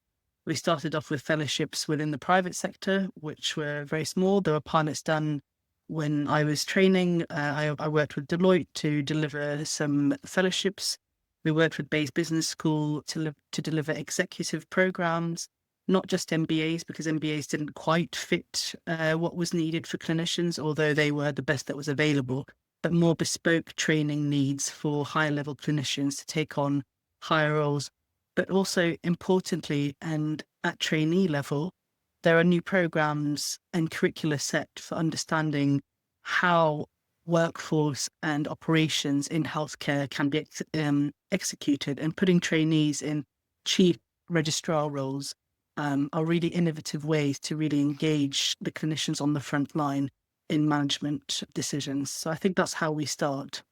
we started off with fellowships within the private sector, which were very small. There were pilots done when I was training. I worked with Deloitte to deliver some fellowships. We worked with Bayes Business School to deliver executive programs, not just MBAs, because MBAs didn't quite fit what was needed for clinicians, although they were the best that was available, but more bespoke training needs for higher level clinicians to take on higher roles. But also importantly, and at trainee level, there are new programs and curricula set for understanding how workforce and operations in healthcare can be executed, and putting trainees in chief registrar roles are really innovative ways to really engage the clinicians on the front line in management decisions. So I think that's how we start.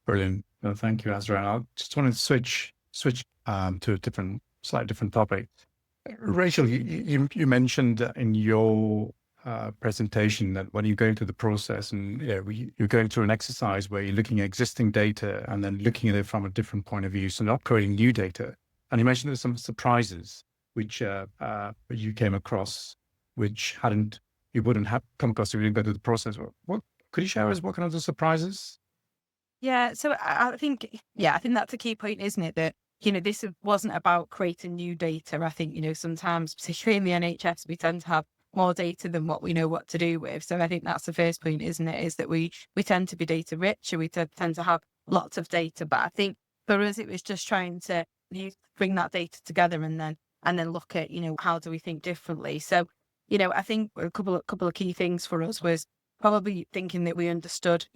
Brilliant. Well, thank you, Azra. And I just want to switch to a slightly different topic. Rachel, you mentioned in your presentation that when you're going through the process and you're going through an exercise where you're looking at existing data and then looking at it from a different point of view, so not creating new data. And you mentioned there's some surprises which you came across, which you wouldn't have come across if you didn't go through the process. What could you share with us? What kind of the surprises? Yeah, so I think that's a key point, isn't it? That, this wasn't about creating new data. I think, sometimes, particularly in the NHS, we tend to have more data than what we know what to do with. So I think that's the first point, isn't it? Is that we tend to be data rich, and we tend to have lots of data. But I think for us, it was just trying to bring that data together and then look at, how do we think differently? So, I think a couple of key things for us was probably thinking that we understood,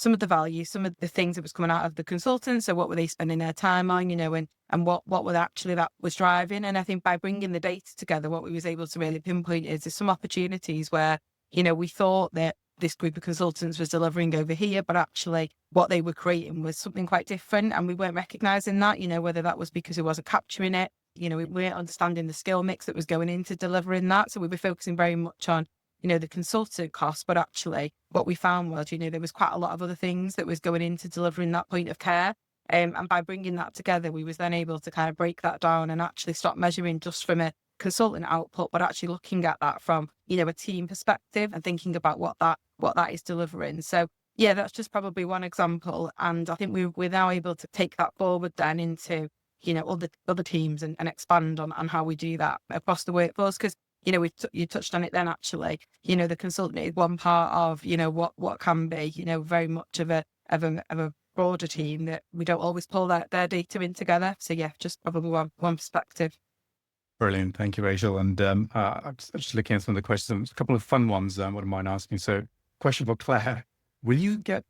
some of the value, some of the things that was coming out of the consultants. So what were they spending their time on, and what were actually that was driving. And I think by bringing the data together, what we was able to really pinpoint is there's some opportunities where, we thought that this group of consultants was delivering over here, but actually what they were creating was something quite different. And we weren't recognizing that, whether that was because it wasn't capturing it, we weren't understanding the skill mix that was going into delivering that. So we were focusing very much on the consultant cost, but actually what we found was, there was quite a lot of other things that was going into delivering that point of care. And by bringing that together, we was then able to kind of break that down and actually stop measuring just from a consultant output, but actually looking at that from, a team perspective and thinking about what that is delivering. So yeah, that's just probably one example. And I think we're now able to take that forward then into, other teams and expand on how we do that across the workforce. Because, you touched on it then actually, the consultant is one part of, what can be, very much of a broader team that we don't always pull their data in together. So yeah, just probably one perspective. Brilliant. Thank you, Rachel. And I'm just looking at some of the questions, a couple of fun ones I wouldn't mind asking. So question for Claire, will you get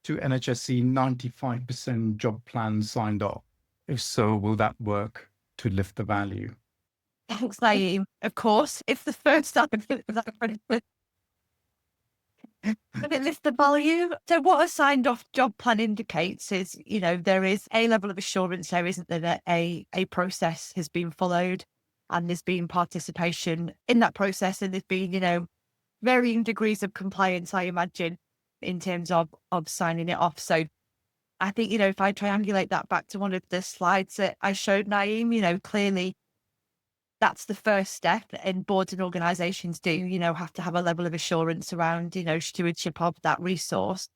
to NHSC 95% job plan signed off? If so, will that work to lift the value? Thanks, Naeem. Of course, if the first time but it lifts the value. So what a signed off job plan indicates is, there is a level of assurance there, isn't there, that a process has been followed and there's been participation in that process, and there's been, varying degrees of compliance, I imagine, in terms of signing it off. So I think, if I triangulate that back to one of the slides that I showed Naeem, clearly that's the first step, and boards and organisations do, have to have a level of assurance around, stewardship of that resource.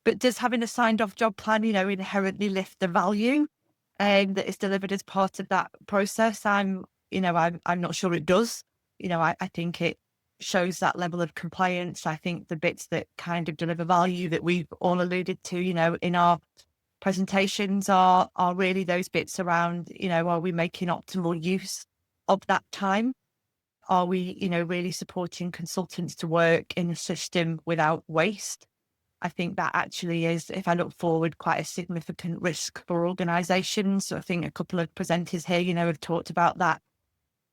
But does having a signed off job plan, inherently lift the value that is delivered as part of that process? I'm not sure it does. I think it shows that level of compliance. I think the bits that kind of deliver value that we've all alluded to, in our presentations are really those bits around, are we making optimal use of that time? Are we, really supporting consultants to work in a system without waste? I think that actually is, if I look forward, quite a significant risk for organisations. So I think a couple of presenters here, have talked about that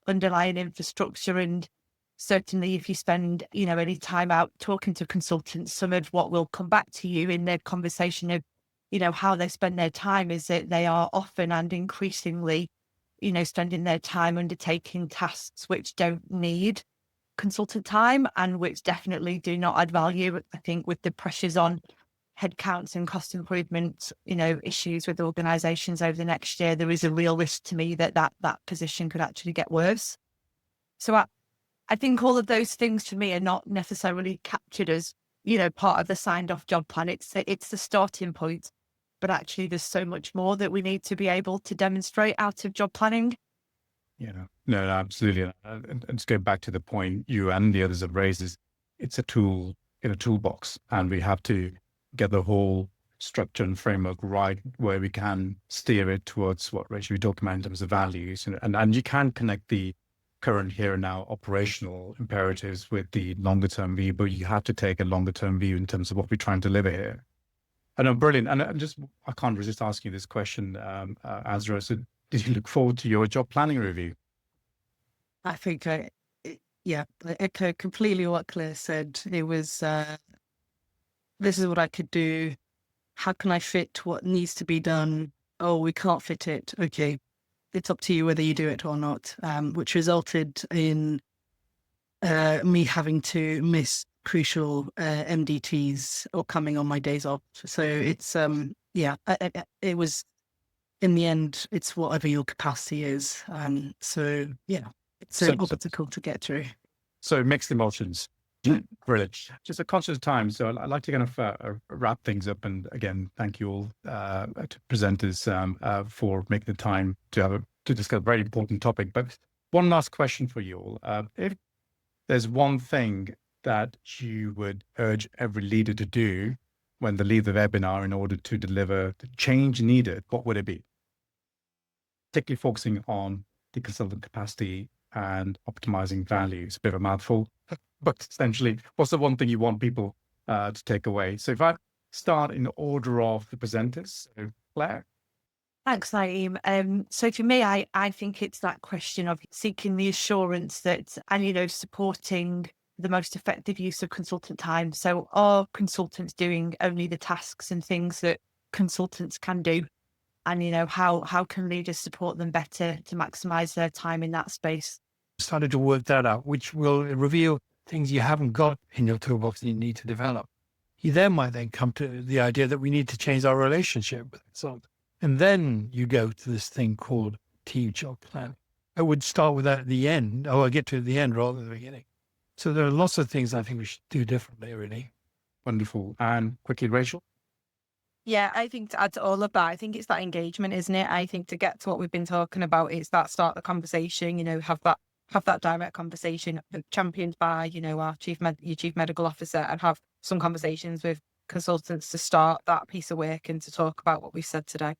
underlying infrastructure. And certainly if you spend, any time out talking to consultants, some of what will come back to you in their conversation of, how they spend their time is that they are often and increasingly, spending their time undertaking tasks which don't need consultant time and which definitely do not add value. I think with the pressures on headcounts and cost improvement, issues with organisations over the next year, there is a real risk to me that position could actually get worse. So I think all of those things for me are not necessarily captured as, part of the signed off job plan. It's the starting point. But actually, there's so much more that we need to be able to demonstrate out of job planning. Yeah, no, absolutely. And to go back to the point you and the others have raised, is it's a tool in a toolbox, and we have to get the whole structure and framework right where we can steer it towards what Rachel we talked about in terms of values. And you can connect the current here and now operational imperatives with the longer term view, but you have to take a longer term view in terms of what we're trying to deliver here. I know, brilliant. And I can't resist asking you this question, Azra. So did you look forward to your job planning review? I think, I echo completely what Claire said. It was, this is what I could do. How can I fit what needs to be done? Oh, we can't fit it. Okay, it's up to you whether you do it or not, which resulted in me having to miss crucial MDTs or coming on my days off. So it's it was, in the end, it's whatever your capacity is. So yeah, it's an obstacle to get through. So mixed emotions. Brilliant. Just a conscious time. So I'd like to kind of wrap things up. And again, thank you all to presenters for making the time to discuss a very important topic. But one last question for you all. If there's one thing that you would urge every leader to do when they leave the webinar in order to deliver the change needed, what would it be? Particularly focusing on the consultant capacity and optimizing value. It's a bit of a mouthful, but essentially, what's the one thing you want people to take away? So if I start in order of the presenters, so Claire. Thanks, Naeem. So for me, I think it's that question of seeking the assurance that, and, supporting the most effective use of consultant time. So are consultants doing only the tasks and things that consultants can do? And, how can leaders support them better to maximize their time in that space? Started to work that out, which will reveal things you haven't got in your toolbox that you need to develop. You then might then come to the idea that we need to change our relationship with consultants. And then you go to this thing called team job planning. I would start with that at the end. I get to the end rather than the beginning. So there are lots of things I think we should do differently, really. Wonderful. And quickly, Rachel? Yeah, I think to add to all of that, I think it's that engagement, isn't it? I think to get to what we've been talking about, it's that start the conversation, have that direct conversation championed by, our your chief medical officer, and have some conversations with consultants to start that piece of work and to talk about what we've said today.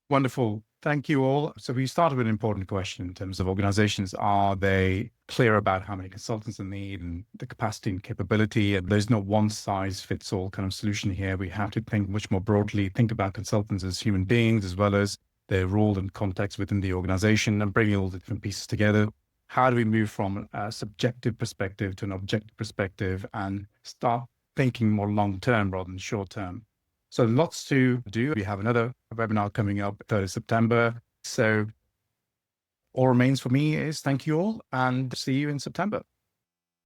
Wonderful. Thank you all. So we started with an important question in terms of organizations. Are they clear about how many consultants they need and the capacity and capability? And there's no one size fits all kind of solution here. We have to think much more broadly, think about consultants as human beings, as well as their role and context within the organization, and bringing all the different pieces together. How do we move from a subjective perspective to an objective perspective and start thinking more long-term rather than short-term? So lots to do. We have another webinar coming up 3rd of September. So all remains for me is thank you all and see you in September.